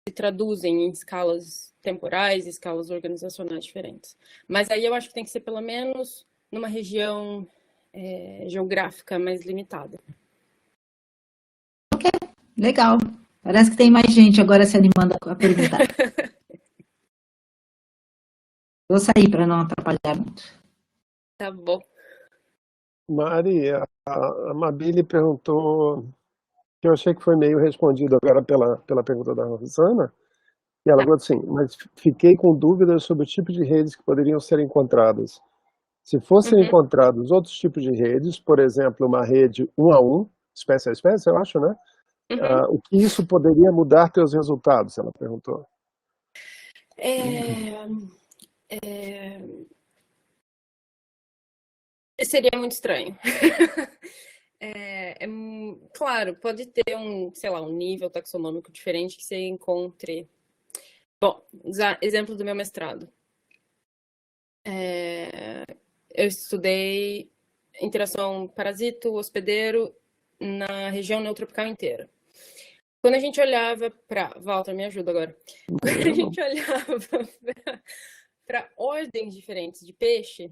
se traduzem em escalas temporais e escalas organizacionais diferentes. Mas aí eu acho que tem que ser pelo menos numa região geográfica mais limitada. Ok, legal. Parece que tem mais gente agora se animando a perguntar. Vou sair para não atrapalhar muito. Tá bom. Mari, a Mabile perguntou, que eu achei que foi meio respondido agora pela pergunta da Rosana, e ela Tá. falou assim, mas fiquei com dúvidas sobre o tipo de redes que poderiam ser encontradas. Se fossem Uhum, encontrados outros tipos de redes, por exemplo, uma rede um a um, espécie a espécie, eu acho, né? uhum. O que isso poderia mudar teus resultados? Ela perguntou. É, é, seria muito estranho. Claro, pode ter sei lá, um nível taxonômico diferente que você encontre. Bom, usar exemplo do meu mestrado. Eu estudei interação parasito-hospedeiro na região neotropical inteira. Quando a gente olhava para... Walter, me ajuda agora. Quando a gente olhava para ordens diferentes de peixe,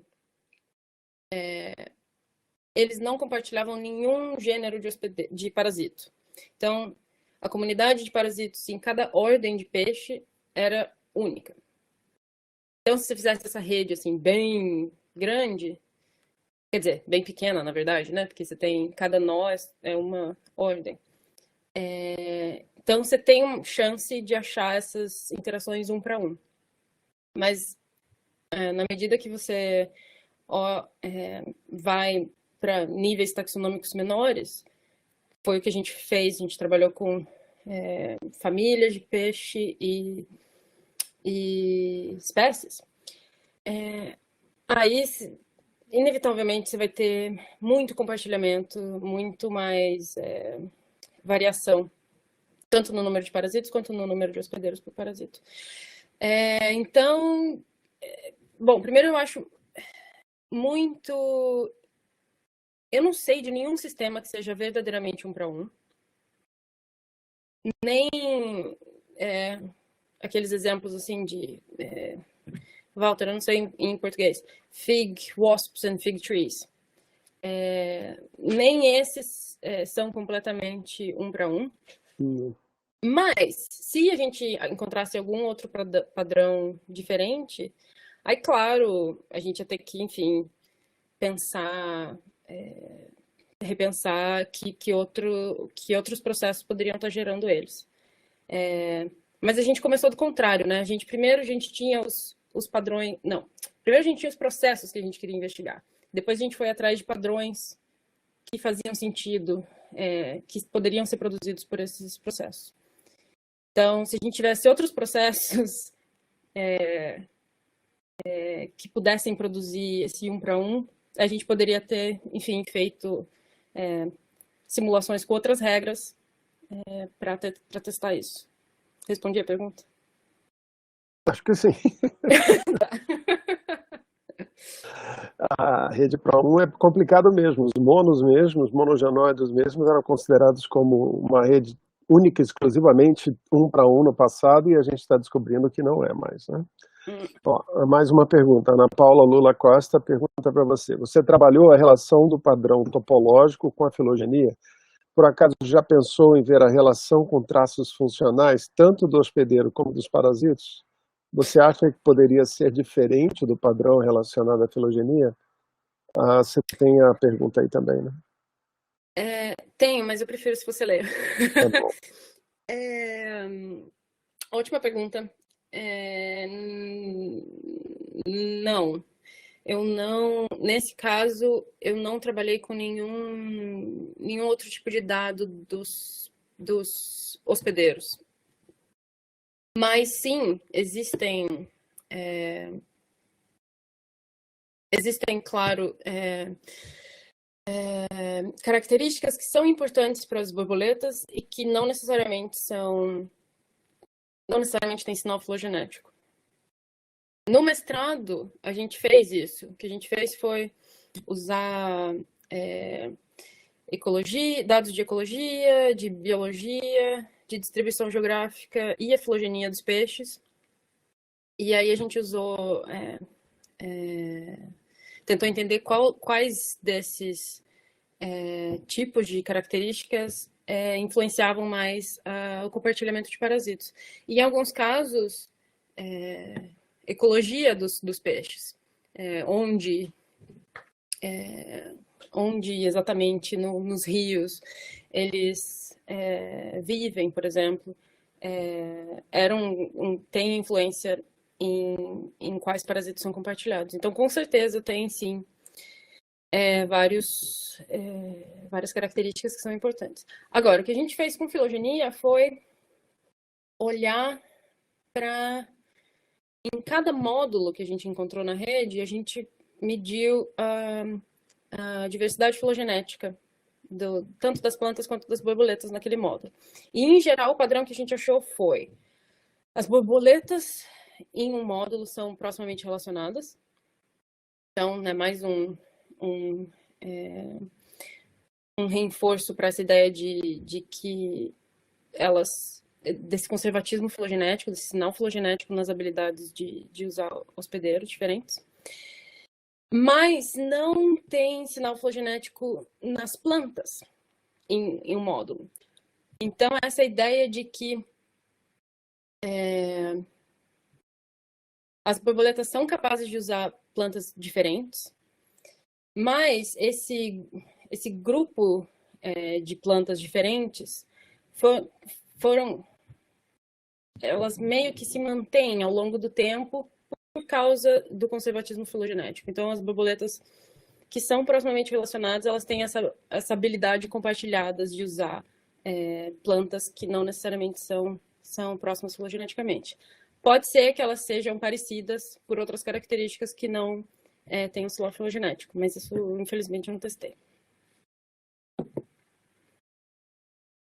eles não compartilhavam nenhum gênero de parasito. Então, a comunidade de parasitos em cada ordem de peixe era única. Então, se você fizesse essa rede assim bem grande, quer dizer, bem pequena, na verdade, né? Porque você tem cada nó é uma ordem. Então, você tem uma chance de achar essas interações um para um. Mas, na medida que você vai para níveis taxonômicos menores, foi o que a gente fez. A gente trabalhou com famílias de peixe e espécies. Aí, inevitavelmente, você vai ter muito compartilhamento, muito mais variação, tanto no número de parasitos quanto no número de hospedeiros por parasito. Então, bom, primeiro eu acho muito... Eu não sei de nenhum sistema que seja verdadeiramente um para um. Nem aqueles exemplos assim de... Walter, eu não sei em português. Fig, wasps and fig trees. Nem esses são completamente um para um. Mas, se a gente encontrasse algum outro padrão diferente, aí, claro, a gente ia ter que, enfim, pensar, repensar que outros processos poderiam estar gerando eles. Mas a gente começou do contrário, né? Primeiro a gente tinha os padrões... Não, primeiro a gente tinha os processos que a gente queria investigar. Depois a gente foi atrás de padrões que faziam sentido, que poderiam ser produzidos por esses processos. Então, se a gente tivesse outros processos que pudessem produzir esse um para um, a gente poderia ter, enfim, feito simulações com outras regras para testar isso. Respondi a pergunta? Acho que sim. A rede Pro1 é complicado mesmo. Os monos mesmo, os monogenóides mesmos eram considerados como uma rede única, exclusivamente um para um no passado, e a gente está descobrindo que não é mais, né? Ó, mais uma pergunta. Ana Paula Lula Costa pergunta para você. Você trabalhou a relação do padrão topológico com a filogenia? Por acaso já pensou em ver a relação com traços funcionais, tanto do hospedeiro como dos parasitos? Você acha que poderia ser diferente do padrão relacionado à filogenia? Você tem a pergunta aí também, né? Tenho, mas eu prefiro se você ler. Tá bom. A última pergunta. Não. Eu não, nesse caso, eu não trabalhei com nenhum outro tipo de dado dos hospedeiros. Mas sim, existem, claro, características que são importantes para as borboletas e que não necessariamente têm sinal filogenético. No mestrado, a gente fez isso. O que a gente fez foi usar dados de ecologia, de biologia, de distribuição geográfica e a filogenia dos peixes. E aí a gente usou... tentou entender quais desses tipos de características influenciavam mais o compartilhamento de parasitos. E, em alguns casos, ecologia dos peixes, onde exatamente nos rios eles vivem, por exemplo, tem influência em quais parasitos são compartilhados. Então, com certeza, tem sim várias características que são importantes. Agora, o que a gente fez com filogenia foi olhar para, em cada módulo que a gente encontrou na rede, a gente mediu a diversidade filogenética, tanto das plantas quanto das borboletas naquele módulo. E, em geral, o padrão que a gente achou foi: as borboletas em um módulo são proximamente relacionadas. Então, né, mais um reforço para essa ideia de que desse conservatismo filogenético, desse sinal filogenético nas habilidades de usar hospedeiros diferentes. Mas não tem sinal filogenético nas plantas em um módulo. Então, essa ideia de que as borboletas são capazes de usar plantas diferentes, mas esse grupo de plantas diferentes elas meio que se mantêm ao longo do tempo por causa do conservatismo filogenético. Então, as borboletas que são proximamente relacionadas, elas têm essa habilidade compartilhada de usar plantas que não necessariamente são próximas filogeneticamente. Pode ser que elas sejam parecidas por outras características que não têm o sinal filogenético, mas isso, infelizmente, eu não testei.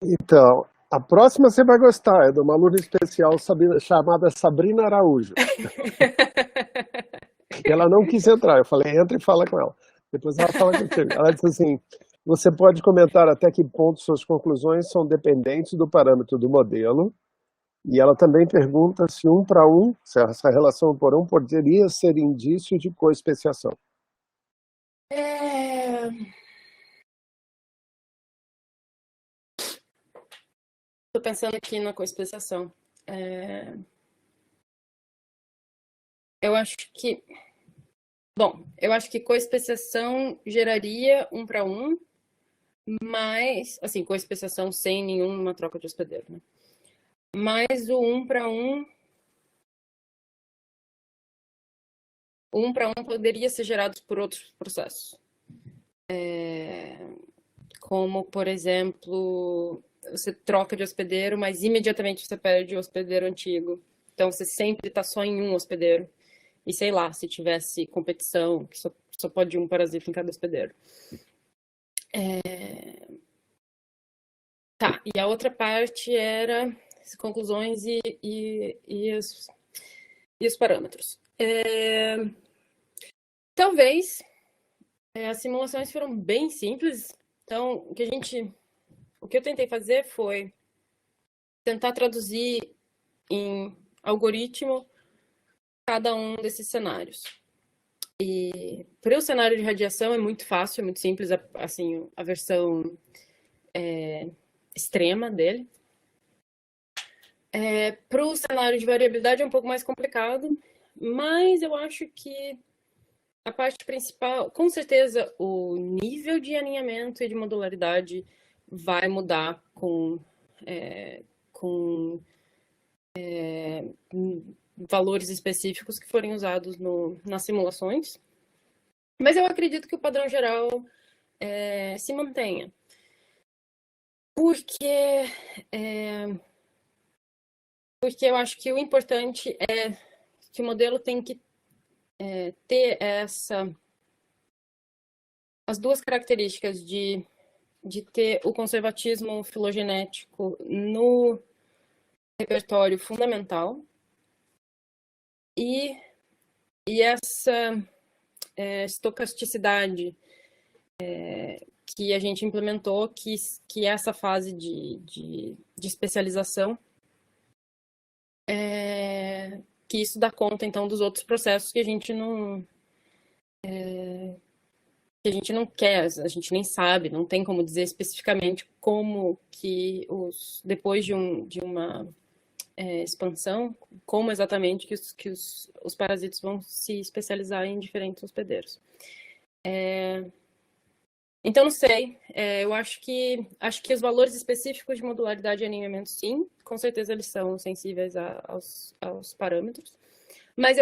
Então, a próxima você vai gostar, é de uma aluna especial chamada Sabrina Araújo. Ela não quis entrar, eu falei, entra e fala com ela. Depois ela fala contigo. Ela disse assim: você pode comentar até que ponto suas conclusões são dependentes do parâmetro do modelo. E ela também pergunta se se essa relação por poderia ser indício de coespeciação. Estou pensando aqui na coespeciação. Eu acho que coespeciação geraria 1 para 1, mas, assim, coespeciação sem nenhuma troca de hospedeiro, né? Mas o 1 para 1 poderia ser gerado por outros processos. Como, por exemplo, você troca de hospedeiro, mas imediatamente você perde o hospedeiro antigo. Então, você sempre está só em um hospedeiro. E sei lá, se tivesse competição, que só pode ir um parasita em cada hospedeiro. Tá, e a outra parte era as conclusões e os parâmetros. Talvez as simulações foram bem simples. Então, o que eu tentei fazer foi tentar traduzir em algoritmo cada um desses cenários. E para o cenário de radiação é muito fácil, é muito simples, assim, a versão extrema dele. Para o cenário de variabilidade é um pouco mais complicado, mas eu acho que a parte principal, com certeza, o nível de alinhamento e de modularidade vai mudar com valores específicos que forem usados nas simulações. Mas eu acredito que o padrão geral se mantenha. Porque eu acho que o importante é que o modelo tem que ter as duas características de ter o conservatismo filogenético no repertório fundamental e essa estocasticidade que a gente implementou, que é essa fase de especialização, que isso dá conta, então, dos outros processos que a gente que a gente não quer, a gente nem sabe, não tem como dizer especificamente como que depois de uma expansão, como exatamente que os parasitas vão se especializar em diferentes hospedeiros. Então, não sei, eu acho que os valores específicos de modularidade e alinhamento, sim, com certeza eles são sensíveis aos parâmetros, mas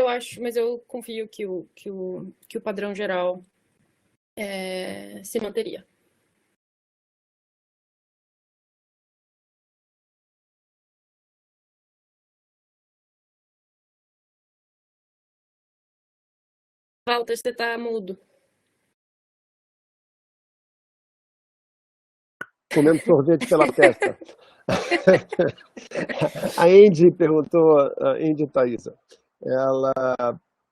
eu confio que o padrão geral se manteria. Walter, você tá mudo. Comendo sorvete pela testa. A Andy perguntou, a Andy Thaisa, ela,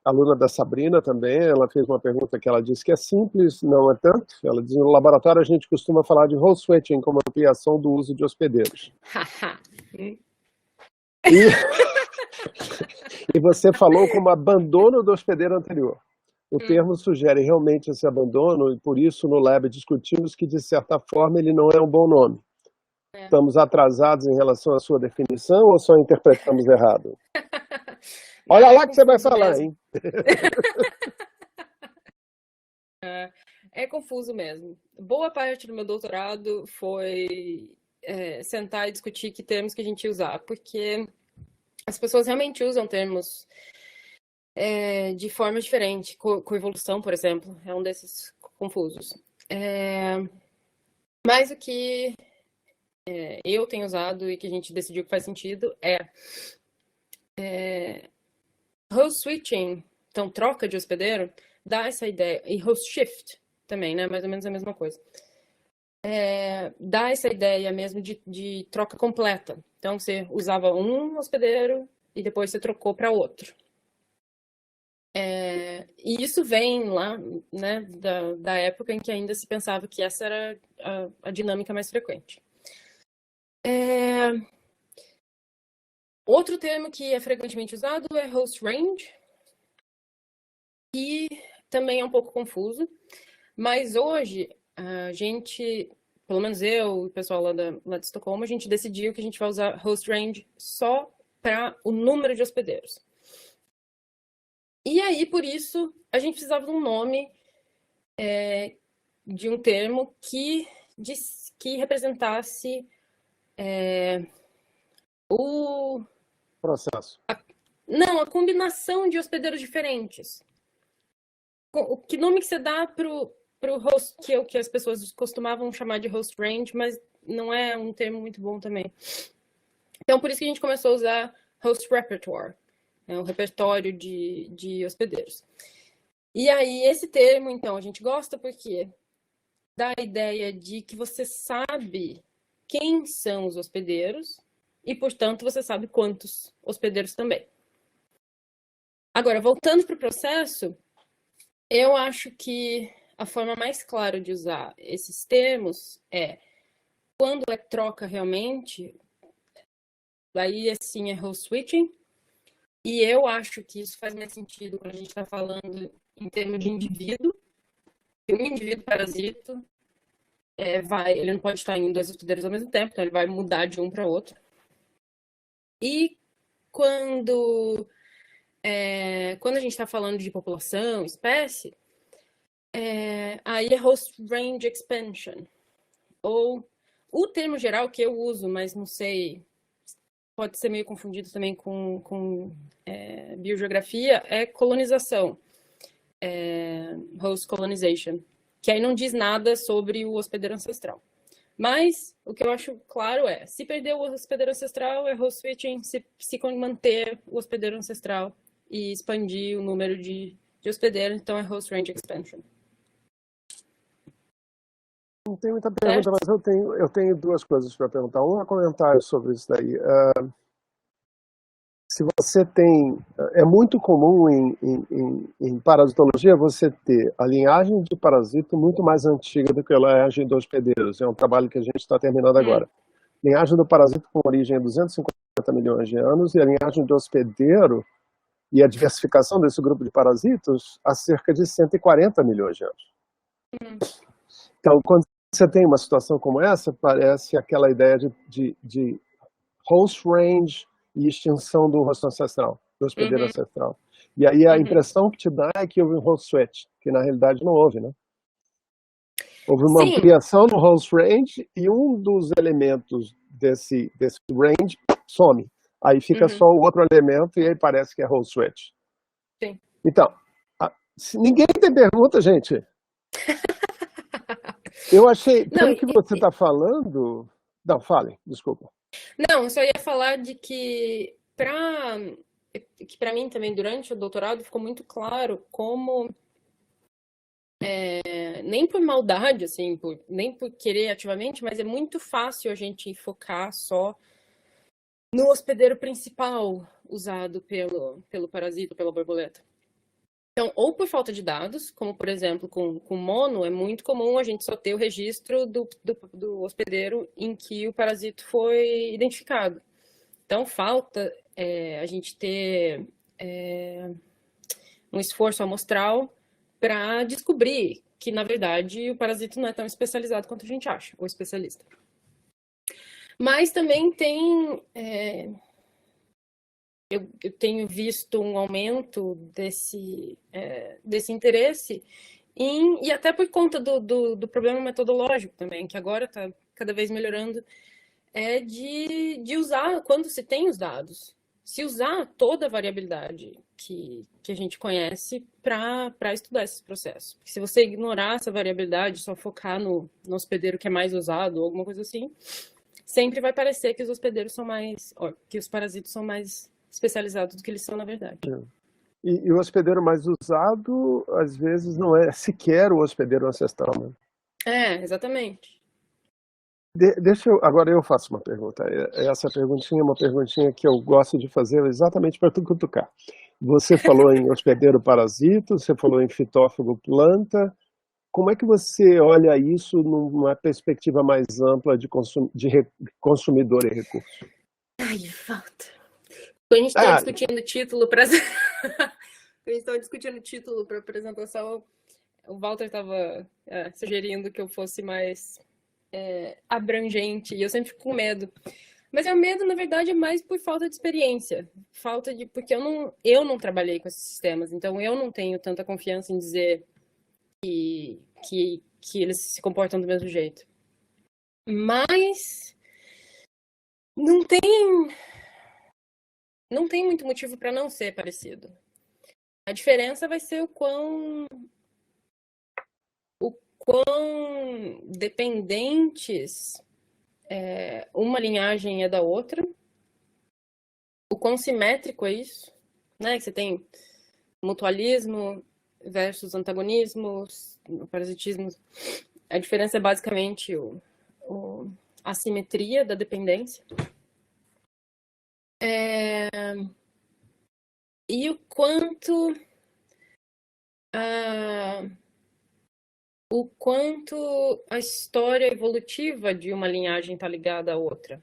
aluna da Sabrina também, ela fez uma pergunta que ela disse que é simples, não é tanto. Ela diz, no laboratório a gente costuma falar de host switching como ampliação do uso de hospedeiros. E você falou como abandono do hospedeiro anterior. O termo sugere realmente esse abandono e por isso no lab discutimos que de certa forma ele não é um bom nome. Estamos atrasados em relação à sua definição ou só interpretamos errado? Olha lá que você vai falar, hein? É confuso mesmo. Boa parte do meu doutorado foi sentar e discutir que termos que a gente ia usar, porque as pessoas realmente usam termos de forma diferente. Coevolução, por exemplo, é um desses confusos. Mas o que eu tenho usado e que a gente decidiu que faz sentido host switching, então troca de hospedeiro, dá essa ideia, e host shift também, né? Mais ou menos a mesma coisa. Dá essa ideia mesmo de troca completa. Então, você usava um hospedeiro e depois você trocou para outro. E isso vem lá, né, da época em que ainda se pensava que essa era a dinâmica mais frequente. Outro termo que é frequentemente usado é host range, que também é um pouco confuso, mas hoje a gente, pelo menos eu e o pessoal lá de Estocolmo, a gente decidiu que a gente vai usar host range só para o número de hospedeiros. E aí, por isso, a gente precisava de um nome, de um termo que representasse o processo. Não, a combinação de hospedeiros diferentes. Que nome que você dá pro host, que é o que as pessoas costumavam chamar de host range, mas não é um termo muito bom também. Então, por isso que a gente começou a usar host repertoire, o repertório de hospedeiros. E aí, esse termo, então, a gente gosta porque dá a ideia de que você sabe quem são os hospedeiros e, portanto, você sabe quantos hospedeiros também. Agora, voltando para o processo, eu acho que a forma mais clara de usar esses termos é quando é troca realmente, daí assim é host switching, e eu acho que isso faz mais sentido quando a gente está falando em termos de indivíduo. Um indivíduo parasito ele não pode estar em dois hospedeiros ao mesmo tempo, então ele vai mudar de um para outro. E quando a gente está falando de população, espécie, aí é host range expansion. Ou o termo geral que eu uso, mas não sei, pode ser meio confundido também com biogeografia, é colonização. Host colonization. Que aí não diz nada sobre o hospedeiro ancestral. Mas o que eu acho claro se perder o hospedeiro ancestral, é host switching, se manter o hospedeiro ancestral e expandir o número de hospedeiros, então é host range expansion. Não tem muita pergunta, mas eu tenho duas coisas para perguntar. Um é comentário sobre isso daí. Se você tem... É muito comum em parasitologia você ter a linhagem de parasito muito mais antiga do que a linhagem de hospedeiros. É um trabalho que a gente está terminando agora. Linhagem do parasito com origem é 250 milhões de anos e a linhagem do hospedeiro e a diversificação desse grupo de parasitos há cerca de 140 milhões de anos. Então, quando você tem uma situação como essa, parece aquela ideia de host range e extinção do host ancestral, do hospedeiro Uhum, ancestral. E aí a uhum. impressão que te dá é que houve um host switch, que na realidade não houve, né? Houve uma Sim, ampliação no host range e um dos elementos desse range some. Aí fica uhum, só o outro elemento e aí parece que é host switch. sim. Então, se ninguém tem pergunta, gente. Eu achei, Não, pelo que você está falando. Não, fale, desculpa. não, eu só ia falar de que para mim também durante o doutorado ficou muito claro como nem por maldade assim, nem por querer ativamente, mas é muito fácil a gente focar só no hospedeiro principal usado pelo parasita, pela borboleta. Então, ou por falta de dados, como por exemplo com mono, é muito comum a gente só ter o registro do hospedeiro em que o parasito foi identificado. Então, falta a gente ter um esforço amostral para descobrir que, na verdade, o parasito não é tão especializado quanto a gente acha, ou especialista. Mas também eu tenho visto um aumento desse interesse e até por conta do problema metodológico também, que agora está cada vez melhorando, de usar, quando se tem os dados, se usar toda a variabilidade que a gente conhece para estudar esses processos. Porque se você ignorar essa variabilidade, só focar no hospedeiro que é mais usado, ou alguma coisa assim, sempre vai parecer que os hospedeiros são mais, que os parasitos são mais especializados do que eles são na verdade. E o hospedeiro mais usado, às vezes, não é sequer o hospedeiro ancestral, né? Exatamente. Agora eu faço uma pergunta. Essa perguntinha é uma perguntinha que eu gosto de fazer exatamente para tu cutucar. Você falou em hospedeiro parasito, você falou em fitófago planta. Como é que você olha isso numa perspectiva mais ampla de consumidor e recurso? Ai, falta. Quando a gente estava Ah, discutindo o título para a gente estava discutindo o título para apresentação, o Walter estava sugerindo que eu fosse mais abrangente, e eu sempre fico com medo. Mas o medo, na verdade, é mais por falta de experiência. Porque eu não trabalhei com esses sistemas, então eu não tenho tanta confiança em dizer que eles se comportam do mesmo jeito. Mas não tem muito motivo para não ser parecido. A diferença vai ser o quão dependentes uma linhagem é da outra, o quão simétrico é isso, né? Que você tem mutualismo versus antagonismos, parasitismo. A diferença é basicamente a simetria da dependência. E o quanto a história evolutiva de uma linhagem está ligada à outra.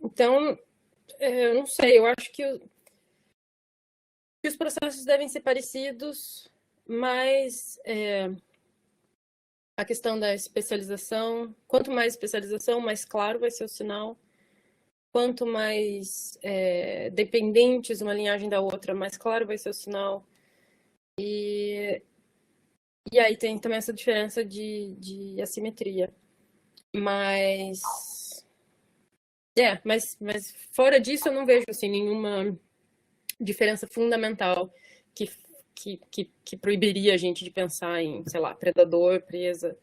Então, eu não sei, eu acho que os processos devem ser parecidos, mas a questão da especialização, quanto mais especialização, mais claro vai ser o sinal. Quanto mais dependentes uma linhagem da outra, mais claro vai ser o sinal. E aí tem também essa diferença de assimetria. Mas fora disso eu não vejo assim, nenhuma diferença fundamental que proibiria a gente de pensar em, sei lá, predador, presa,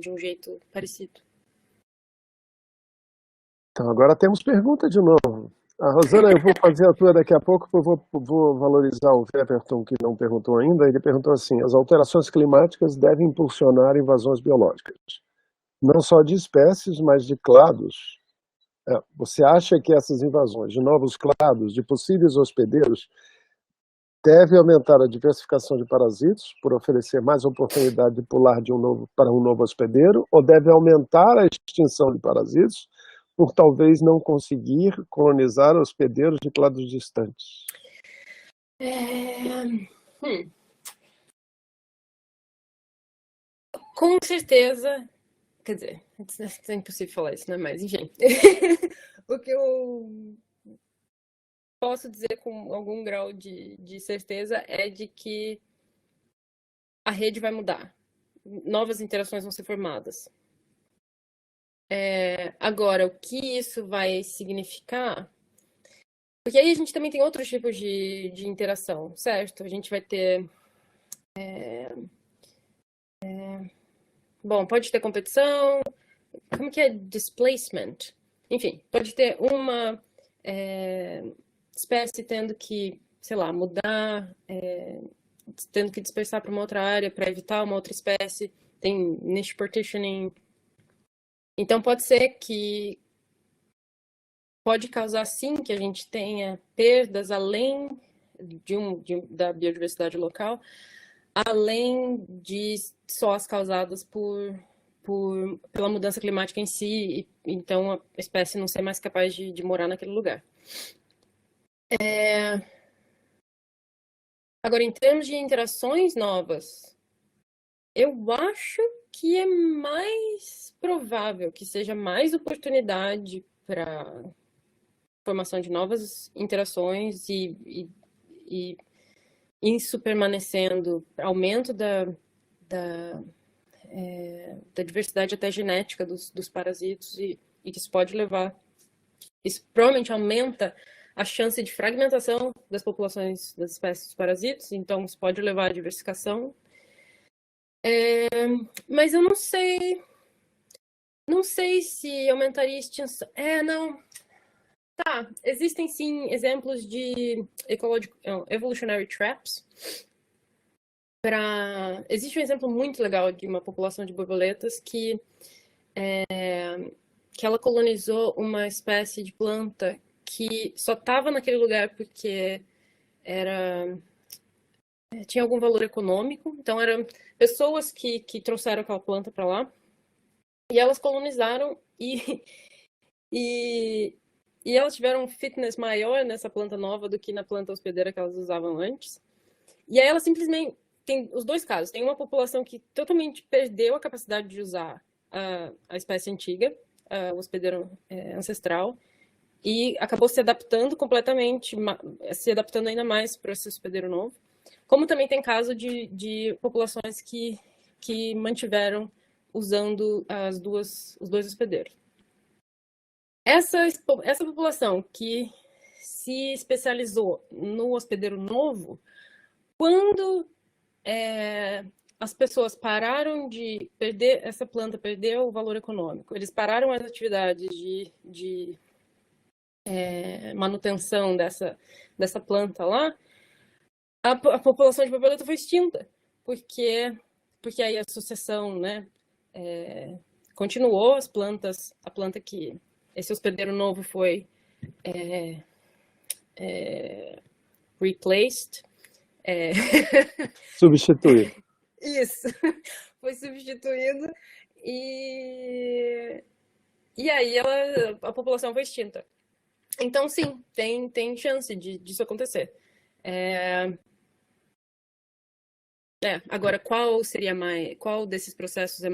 de um jeito parecido. então agora temos pergunta de novo. A Rosana, eu vou fazer a tua daqui a pouco, eu vou valorizar o Jefferson, que não perguntou ainda. Ele perguntou assim: as alterações climáticas devem impulsionar invasões biológicas, não só de espécies, mas de clados. Você acha que essas invasões de novos clados, de possíveis hospedeiros, devem aumentar a diversificação de parasitos, por oferecer mais oportunidade de pular para um novo hospedeiro, ou deve aumentar a extinção de parasitos, por talvez não conseguir colonizar hospedeiros de clados distantes? Com certeza, quer dizer, é impossível falar isso, né? Mas, enfim. O que eu posso dizer com algum grau de certeza é de que a rede vai mudar. Novas interações vão ser formadas. Agora, o que isso vai significar? Porque aí a gente também tem outros tipos de interação, certo? A gente vai ter. Bom, pode ter competição. Como que é displacement? Enfim, pode ter uma espécie tendo que, sei lá, mudar, tendo que dispersar para uma outra área para evitar uma outra espécie. Tem niche partitioning. Então, pode ser que pode causar, sim, que a gente tenha perdas além da biodiversidade local, além de só as causadas pela mudança climática em si, e então a espécie não ser mais capaz de morar naquele lugar. Agora, em termos de interações novas, eu acho que é mais provável que seja mais oportunidade para formação de novas interações e isso permanecendo, aumento da diversidade até genética dos parasitos e que isso pode levar, isso provavelmente aumenta a chance de fragmentação das populações das espécies dos parasitos, então isso pode levar à diversificação. Mas eu não sei se aumentaria a extinção. Não. Tá, existem sim exemplos de evolutionary traps. Existe um exemplo muito legal de uma população de borboletas que ela colonizou uma espécie de planta que só estava naquele lugar porque tinha algum valor econômico. Então, eram pessoas que trouxeram aquela planta para lá e elas colonizaram e elas tiveram um fitness maior nessa planta nova do que na planta hospedeira que elas usavam antes. E aí elas simplesmente... Tem os dois casos. Tem uma população que totalmente perdeu a capacidade de usar a espécie antiga, o hospedeiro ancestral, e acabou se adaptando completamente, se adaptando ainda mais para esse hospedeiro novo. Como também tem caso de populações que mantiveram usando os dois hospedeiros. Essa população que se especializou no hospedeiro novo, quando as pessoas pararam de perder, essa planta perdeu o valor econômico, eles pararam as atividades de manutenção dessa planta lá, a população de borboleta foi extinta, porque aí a sucessão, né, continuou, a planta que esse hospedeiro novo foi replaced, Substituído. Isso, foi substituído e aí a população foi extinta. Então, sim, tem chance disso acontecer. Agora, qual desses processos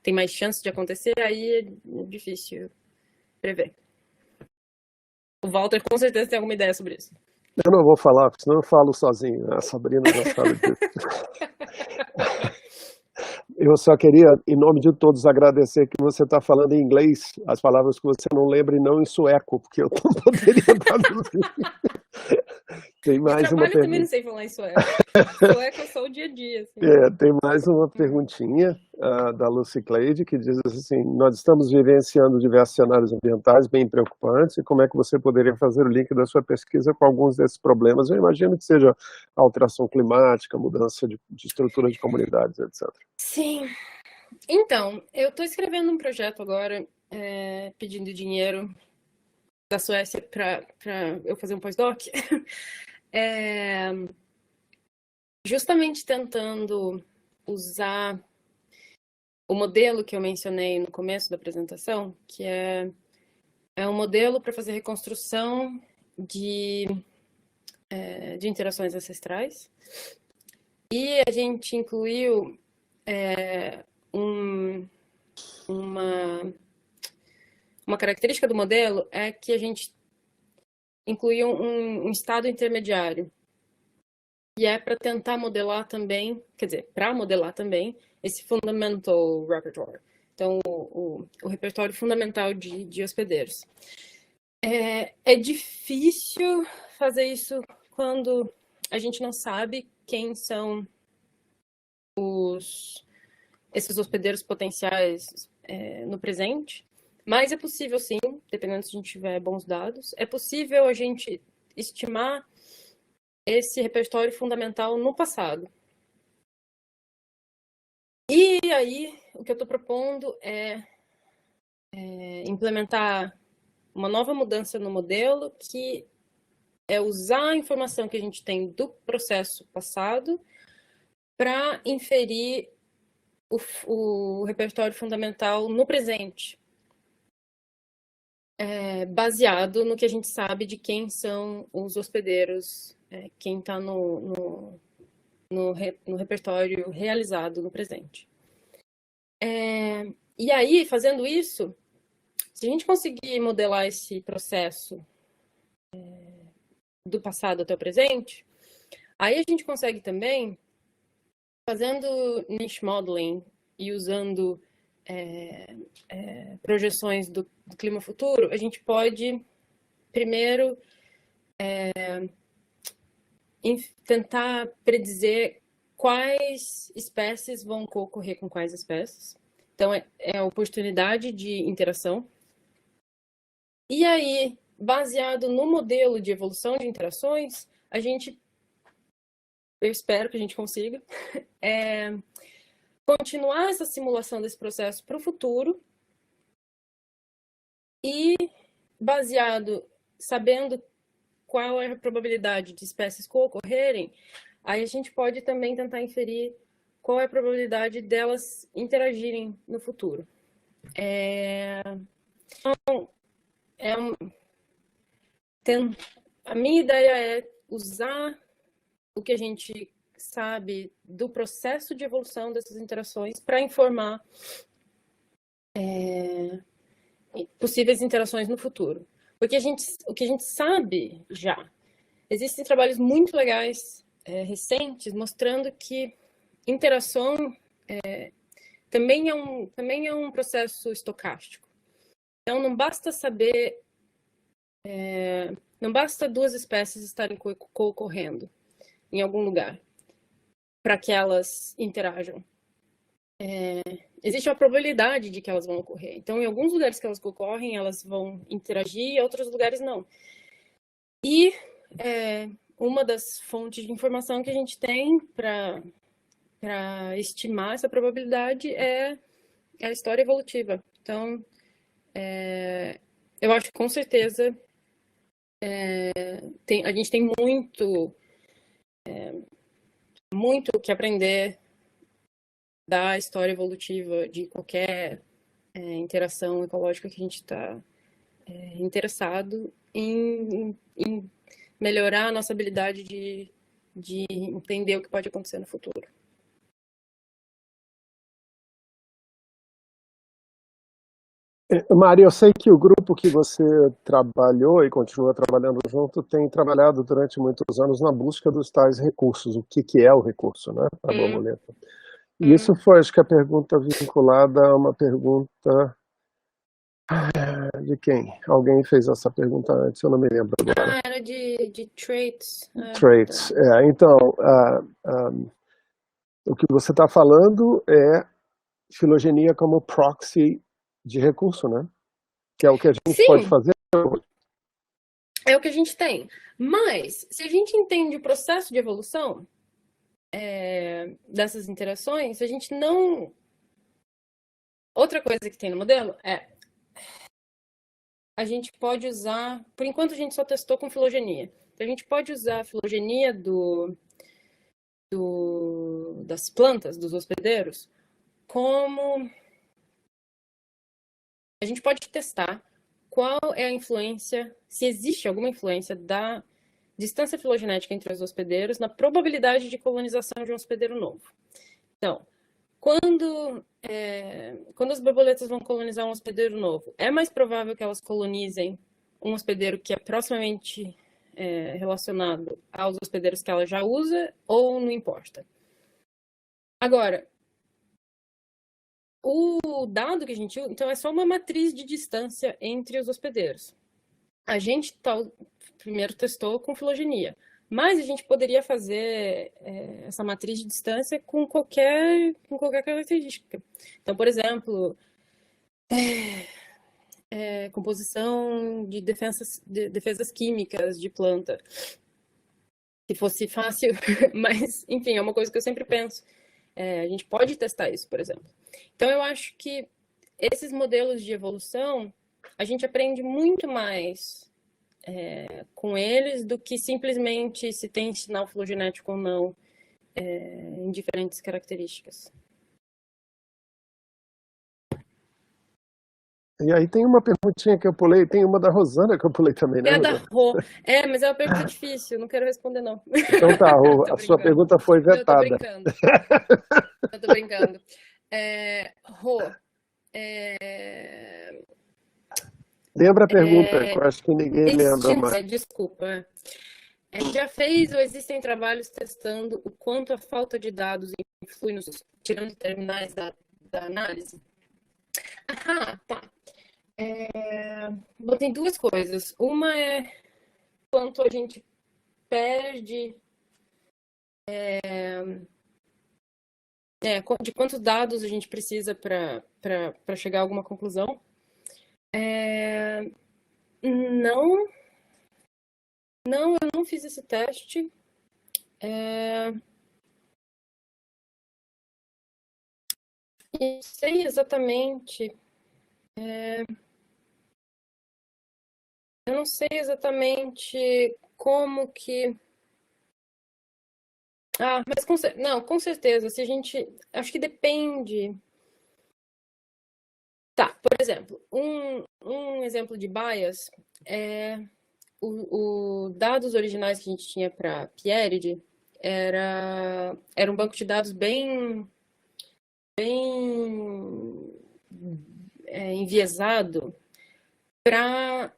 tem mais chance de acontecer? Aí é difícil prever. O Walter com certeza tem alguma ideia sobre isso. Eu não vou falar, porque senão eu falo sozinho. A Sabrina já sabe disso. Eu só queria, em nome de todos, agradecer que você está falando em inglês as palavras que você não lembra e não em sueco, porque eu não poderia traduzir. Tem mais uma pergunta. Eu também não sei falar em sueco. Sueco é só o dia a dia. Assim. Tem mais uma perguntinha da Lucy Cleide, que diz assim: nós estamos vivenciando diversos cenários ambientais bem preocupantes, e como é que você poderia fazer o link da sua pesquisa com alguns desses problemas? Eu imagino que seja alteração climática, mudança de estrutura de comunidades, etc. Sim. Então, eu estou escrevendo um projeto agora, pedindo dinheiro da Suécia para eu fazer um pós-doc. Justamente tentando usar o modelo que eu mencionei no começo da apresentação, que é um modelo para fazer reconstrução de de interações ancestrais. E a gente incluiu uma característica do modelo é que a gente incluiu um estado intermediário. E é para tentar modelar também, quer dizer, para modelar também esse fundamental repertoire. Então, o repertório fundamental de hospedeiros. É difícil fazer isso quando a gente não sabe quem são esses hospedeiros potenciais no presente, mas é possível sim, dependendo se a gente tiver bons dados, é possível a gente estimar esse repertório fundamental no passado. E aí, o que eu estou propondo é implementar uma nova mudança no modelo, que é usar a informação que a gente tem do processo passado para inferir o repertório fundamental no presente, baseado no que a gente sabe de quem são os hospedeiros, quem está no repertório realizado no presente. E aí, fazendo isso, se a gente conseguir modelar esse processo do passado até o presente, aí a gente consegue também, fazendo niche modeling e usando projeções do clima futuro, a gente pode, primeiro, tentar predizer quais espécies vão concorrer com quais espécies. Então, é a oportunidade de interação. E aí, baseado no modelo de evolução de interações, eu espero que a gente consiga continuar essa simulação desse processo para o futuro e, sabendo qual é a probabilidade de espécies co-ocorrerem, aí a gente pode também tentar inferir qual é a probabilidade delas interagirem no futuro. A minha ideia é usar o que a gente sabe do processo de evolução dessas interações para informar possíveis interações no futuro. Porque o que a gente sabe já, existem trabalhos muito legais, recentes, mostrando que interação também é um processo estocástico. Então, não basta saber, não basta duas espécies estarem co-ocorrendo em algum lugar para que elas interajam. Existe uma probabilidade de que elas vão ocorrer. Então, em alguns lugares que elas ocorrem, elas vão interagir, e em outros lugares não. E uma das fontes de informação que a gente tem para estimar essa probabilidade é a história evolutiva. Então, eu acho que com certeza a gente tem muito o que aprender da história evolutiva de qualquer interação ecológica que a gente está interessado em melhorar a nossa habilidade de entender o que pode acontecer no futuro. Mari, eu sei que o grupo que você trabalhou e continua trabalhando junto tem trabalhado durante muitos anos na busca dos tais recursos. O que é o recurso, né? A borboleta. E isso foi, acho que, a pergunta vinculada a uma pergunta de quem? Alguém fez essa pergunta antes, eu não me lembro agora. Era de traits. Traits. Então, o que você está falando é filogenia como proxy de recurso, né? Que é o que a gente pode fazer. É o que a gente tem. Mas, se a gente entende o processo de evolução dessas interações, a gente não... Outra coisa que tem no modelo a gente pode usar... Por enquanto, a gente só testou com filogenia. Então, a gente pode usar a filogenia das plantas, dos hospedeiros, como... A gente pode testar qual é a influência, se existe alguma influência da distância filogenética entre os hospedeiros na probabilidade de colonização de um hospedeiro novo. Então, quando as borboletas vão colonizar um hospedeiro novo, é mais provável que elas colonizem um hospedeiro que é proximamente relacionado aos hospedeiros que ela já usa, ou não importa? Agora, o dado que a gente usa, então, é só uma matriz de distância entre os hospedeiros. A gente primeiro testou com filogenia, mas a gente poderia fazer essa matriz de distância com qualquer característica. Então, por exemplo, composição de defesas químicas de planta. Se fosse fácil, mas, enfim, é uma coisa que eu sempre penso. A gente pode testar isso, por exemplo. Então, eu acho que esses modelos de evolução, a gente aprende muito mais com eles do que simplesmente se tem sinal filogenético ou não em diferentes características. E aí tem uma perguntinha que eu pulei, tem uma da Rosana que eu pulei também, né, É da Rosana? Rô. Mas é uma pergunta difícil, não quero responder, não. Então tá, Rô, a sua pergunta foi vetada. Eu tô brincando. Rô, lembra a pergunta, que eu acho que ninguém lembra mais. Desculpa. Já fez ou existem trabalhos testando o quanto a falta de dados influi nos tirando terminais da análise? Ah, tá. Bom, tem duas coisas. Uma é quanto a gente perde de quantos dados a gente precisa para chegar a alguma conclusão. Não, eu não fiz esse teste. E sei exatamente. Eu não sei exatamente como que. Mas com certeza, se a gente. Acho que depende. Tá, por exemplo, um exemplo de bias é os dados originais que a gente tinha para Pierid era um banco de dados bem enviesado para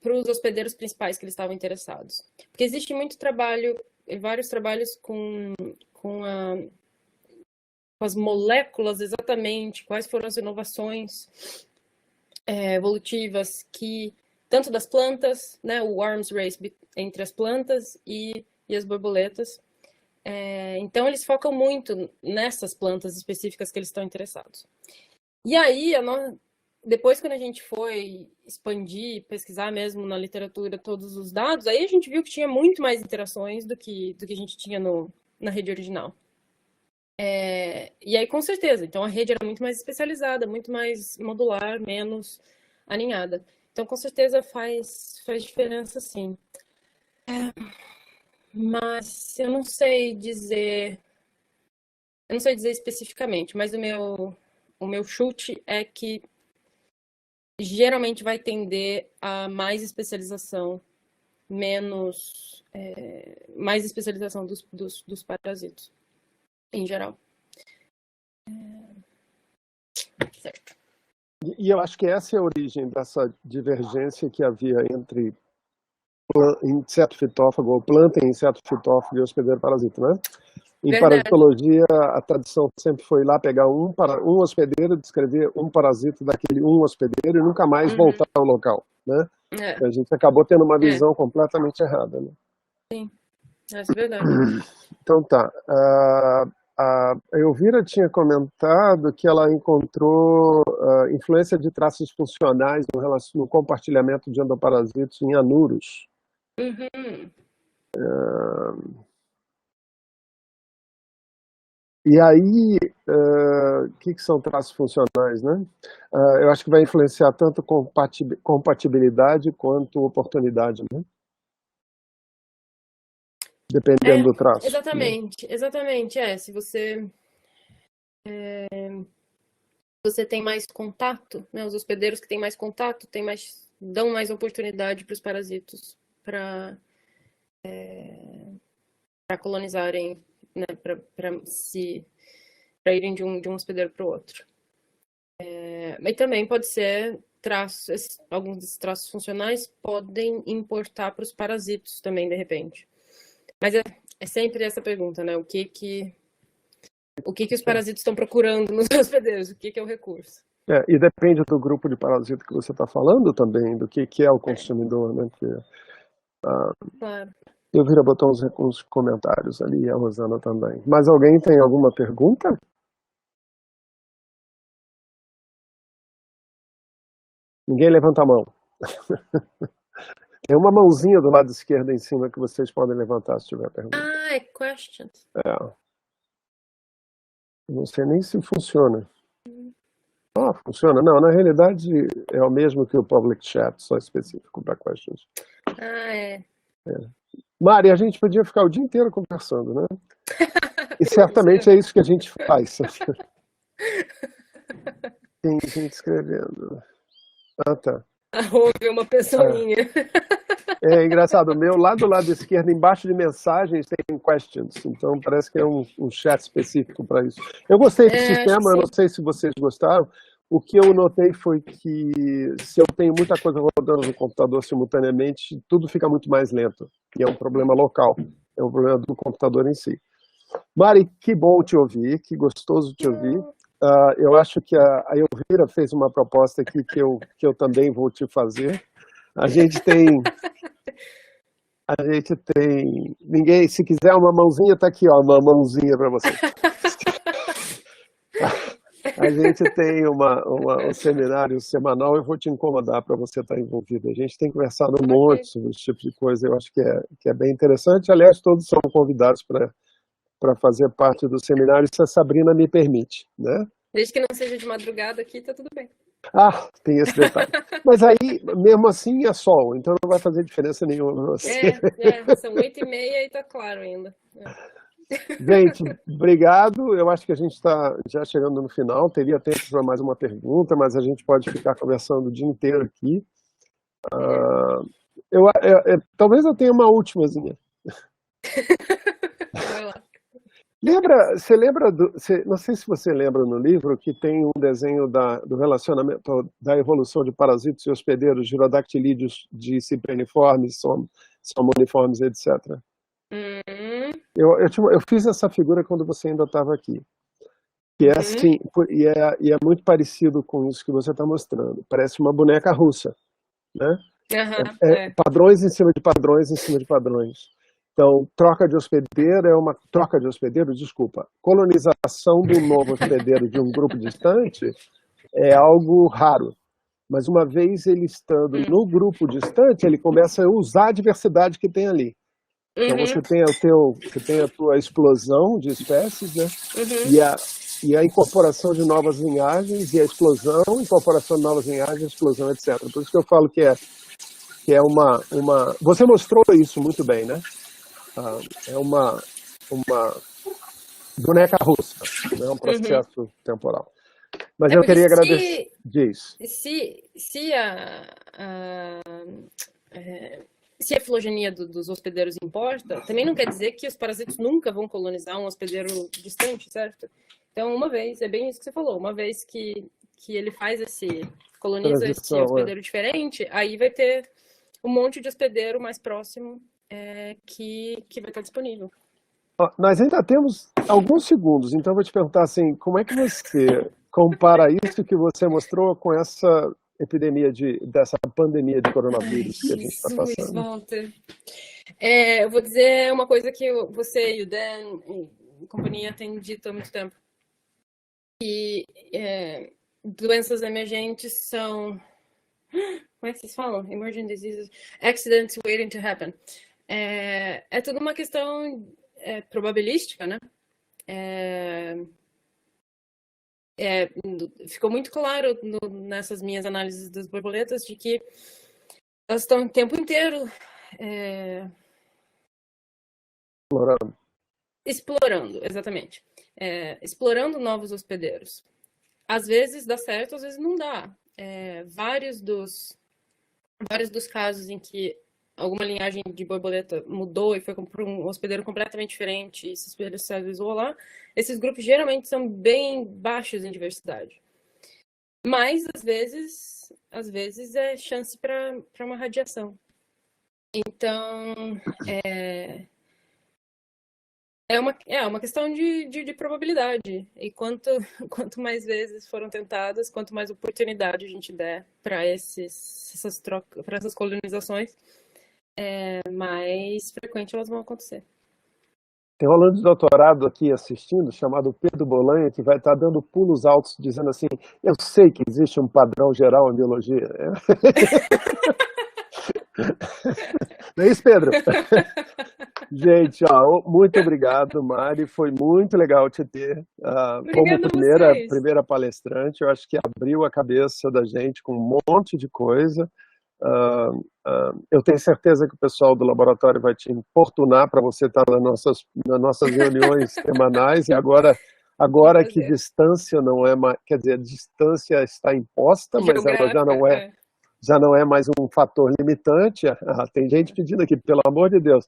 os hospedeiros principais que eles estavam interessados. Porque existe muito trabalho, vários trabalhos com as moléculas exatamente, quais foram as inovações evolutivas que, tanto das plantas, né, o arms race entre as plantas e as borboletas. Então, eles focam muito nessas plantas específicas que eles estão interessados. E aí, depois, quando a gente foi expandir, pesquisar mesmo na literatura todos os dados, aí a gente viu que tinha muito mais interações do que a gente tinha na rede original. E aí, com certeza, então a rede era muito mais especializada, muito mais modular, menos aninhada. Então, com certeza faz diferença, sim. Mas eu não sei dizer especificamente, mas o meu chute é que geralmente vai tender a mais especialização, mais especialização dos parasitos, em geral. Certo. E eu acho que essa é a origem dessa divergência que havia entre inseto fitófago, ou planta em inseto fitófago e hospedeiro parasita, né? Em Verdade. parasitologia, a tradição sempre foi lá pegar um hospedeiro, descrever um parasita daquele um hospedeiro e nunca mais voltar ao local, né? A gente acabou tendo uma visão completamente errada, né? Sim, é verdade. Então tá. A Elvira tinha comentado que ela encontrou influência de traços funcionais no compartilhamento de endoparasitos em anuros. E aí, o que são traços funcionais, né? Eu acho que vai influenciar tanto compatibilidade quanto oportunidade, né? Dependendo do traço. Exatamente, né? Exatamente. Se você tem mais contato, né? Os hospedeiros que têm mais contato dão mais oportunidade para os parasitos para para colonizarem, né, para irem de um hospedeiro para o outro. Mas também pode ser alguns desses traços funcionais podem importar para os parasitos também, de repente. Mas é sempre essa pergunta, né? O que os parasitos estão procurando nos hospedeiros? O que é o recurso? E depende do grupo de parasita que você está falando também, do que é o consumidor, né? Claro. Eu vira botar uns comentários ali, e a Rosana também. Mas alguém tem alguma pergunta? Ninguém levanta a mão. Tem uma mãozinha do lado esquerdo em cima que vocês podem levantar se tiver pergunta. É questions. Não sei nem se funciona. Funciona. Não, na realidade é o mesmo que o public chat, só específico para questions. Mari, a gente podia ficar o dia inteiro conversando, né? E certamente é isso que a gente faz. Tem gente escrevendo. Tá. Houve uma pessoinha. É engraçado, o meu lá do lado esquerdo, embaixo de mensagens, tem questions. Então parece que é um chat específico para isso. Eu gostei do sistema, eu não sei se vocês gostaram. O que eu notei foi que se eu tenho muita coisa rodando no computador simultaneamente, tudo fica muito mais lento. E é um problema local, é um problema do computador em si. Mari, que bom te ouvir, que gostoso te ouvir. Eu acho que a Elvira fez uma proposta aqui que eu também vou te fazer. A gente tem... Ninguém, se quiser uma mãozinha, tá aqui, ó, uma mãozinha para você. A gente tem um seminário semanal, eu vou te incomodar para você estar envolvido. A gente tem conversado um monte sobre esse tipo de coisa, eu acho que é bem interessante. Aliás, todos são convidados para fazer parte do seminário, se a Sabrina me permite, né? Desde que não seja de madrugada aqui, tá tudo bem. Tem esse detalhe. Mas aí, mesmo assim, é sol, então não vai fazer diferença nenhuma para você. São 8h30 e tá claro ainda. Gente, obrigado. Eu acho que a gente está já chegando no final. Teria tempo para mais uma pergunta, mas a gente pode ficar conversando o dia inteiro aqui. Talvez eu tenha uma últimazinha. Vai lá. Você lembra, não sei se você lembra no livro, que tem um desenho do relacionamento, da evolução de parasitos e hospedeiros, girodactilídeos de cipreniformes, somoniformes, etc. Eu fiz essa figura quando você ainda estava aqui. Que é assim, e é muito parecido com isso que você está mostrando. Parece uma boneca russa, né? Padrões em cima de padrões em cima de padrões. Então, colonização de um novo hospedeiro de um grupo distante é algo raro. Mas uma vez ele estando no grupo distante, ele começa a usar a diversidade que tem ali. Então você tem a tua explosão de espécies, né? E a incorporação de novas linhagens, e a explosão, incorporação de novas linhagens, explosão, etc. Por isso que eu falo que é uma... Você mostrou isso muito bem, né? É uma boneca russa, né? Um processo temporal. Mas eu queria agradecer. Diz. Se a filogenia dos hospedeiros importa, também não quer dizer que os parasitos nunca vão colonizar um hospedeiro distante, certo? Então, é bem isso que você falou, uma vez que ele coloniza esse hospedeiro diferente, aí vai ter um monte de hospedeiro mais próximo que vai estar disponível. Nós ainda temos alguns segundos, então eu vou te perguntar assim, como é que você compara isso que você mostrou com essa epidemia dessa pandemia de coronavírus que a gente está passando? Walter. Eu vou dizer uma coisa que você e o Dan e companhia têm dito há muito tempo. Que doenças emergentes são... Como é que vocês falam? Emergent diseases. Accidents waiting to happen. É tudo uma questão probabilística, né? Ficou muito claro nessas minhas análises das borboletas de que elas estão o tempo inteiro explorando, exatamente. Explorando novos hospedeiros. Às vezes dá certo, às vezes não dá. Vários dos casos em que alguma linhagem de borboleta mudou e foi para um hospedeiro completamente diferente e se especializou lá, esses grupos geralmente são bem baixos em diversidade. Mas, às vezes é chance para uma radiação. Então, é uma questão de probabilidade. E quanto mais vezes foram tentadas, quanto mais oportunidade a gente der para essas trocas, para essas colonizações, mais frequente elas vão acontecer. Tem um aluno de doutorado aqui assistindo, chamado Pedro Bolanha, que vai estar dando pulos altos, dizendo assim, eu sei que existe um padrão geral em biologia. Não é isso, Pedro? Gente, muito obrigado, Mari. Foi muito legal te ter como primeira palestrante. Eu acho que abriu a cabeça da gente com um monte de coisa. Eu tenho certeza que o pessoal do laboratório vai te importunar para você estar nas nossas reuniões semanais. E agora que distância não é mais, quer dizer, a distância está imposta, mas ela já não é mais um fator limitante. Tem gente pedindo aqui, pelo amor de Deus,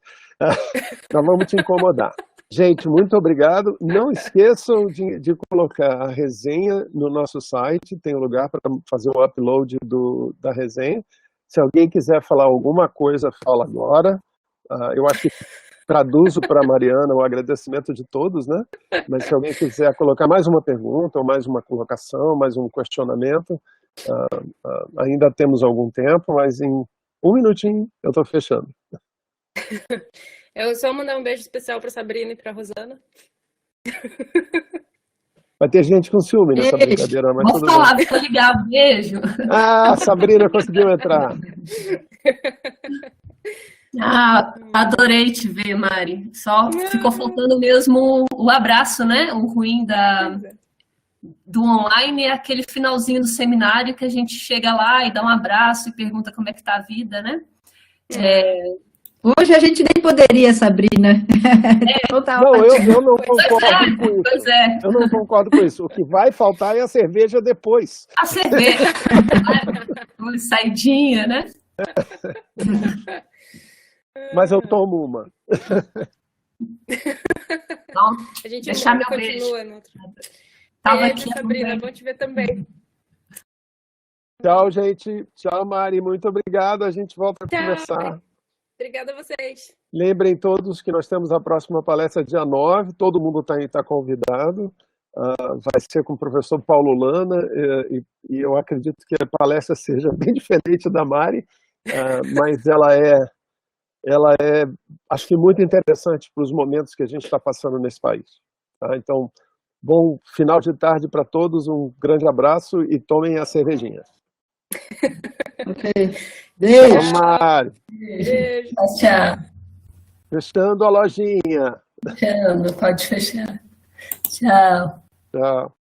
nós vamos te incomodar. Gente, muito obrigado. Não esqueçam de colocar a resenha no nosso site, tem um lugar para fazer o upload da resenha. Se alguém quiser falar alguma coisa, fala agora. Eu acho que traduzo para a Mariana o agradecimento de todos, né? Mas se alguém quiser colocar mais uma pergunta, ou mais uma colocação, mais um questionamento, ainda temos algum tempo, mas em um minutinho eu estou fechando. Eu só mandar um beijo especial para Sabrina e para Rosana. Vai ter gente com ciúme nessa brincadeira, mas vou falar, vou ligar, beijo. Sabrina conseguiu entrar. Adorei te ver, Mari. Só ficou faltando mesmo o abraço, né? O ruim do online é aquele finalzinho do seminário que a gente chega lá e dá um abraço e pergunta como é que tá a vida, né? Hoje a gente nem poderia, Sabrina. Não, eu não concordo com isso. Pois é. Eu não concordo com isso. O que vai faltar é a cerveja depois. A cerveja. Saidinha, né? Mas eu tomo uma. Então, a gente deixar meu continua. Tava aqui, Sabrina, bom te ver também. Tchau, gente. Tchau, Mari. Muito obrigado. A gente volta a conversar. Obrigada a vocês. Lembrem todos que nós temos a próxima palestra dia 9. Todo mundo está convidado. Vai ser com o professor Paulo Lana. E eu acredito que a palestra seja bem diferente da Mari. Mas ela é, acho que muito interessante para os momentos que a gente está passando nesse país. Tá? Então, bom final de tarde para todos, um grande abraço e tomem a cervejinha. Ok. Beijo. Tchau, Mari. Beijo. Tchau. Fechando a lojinha. Fechando, pode fechar. Tchau. Tchau.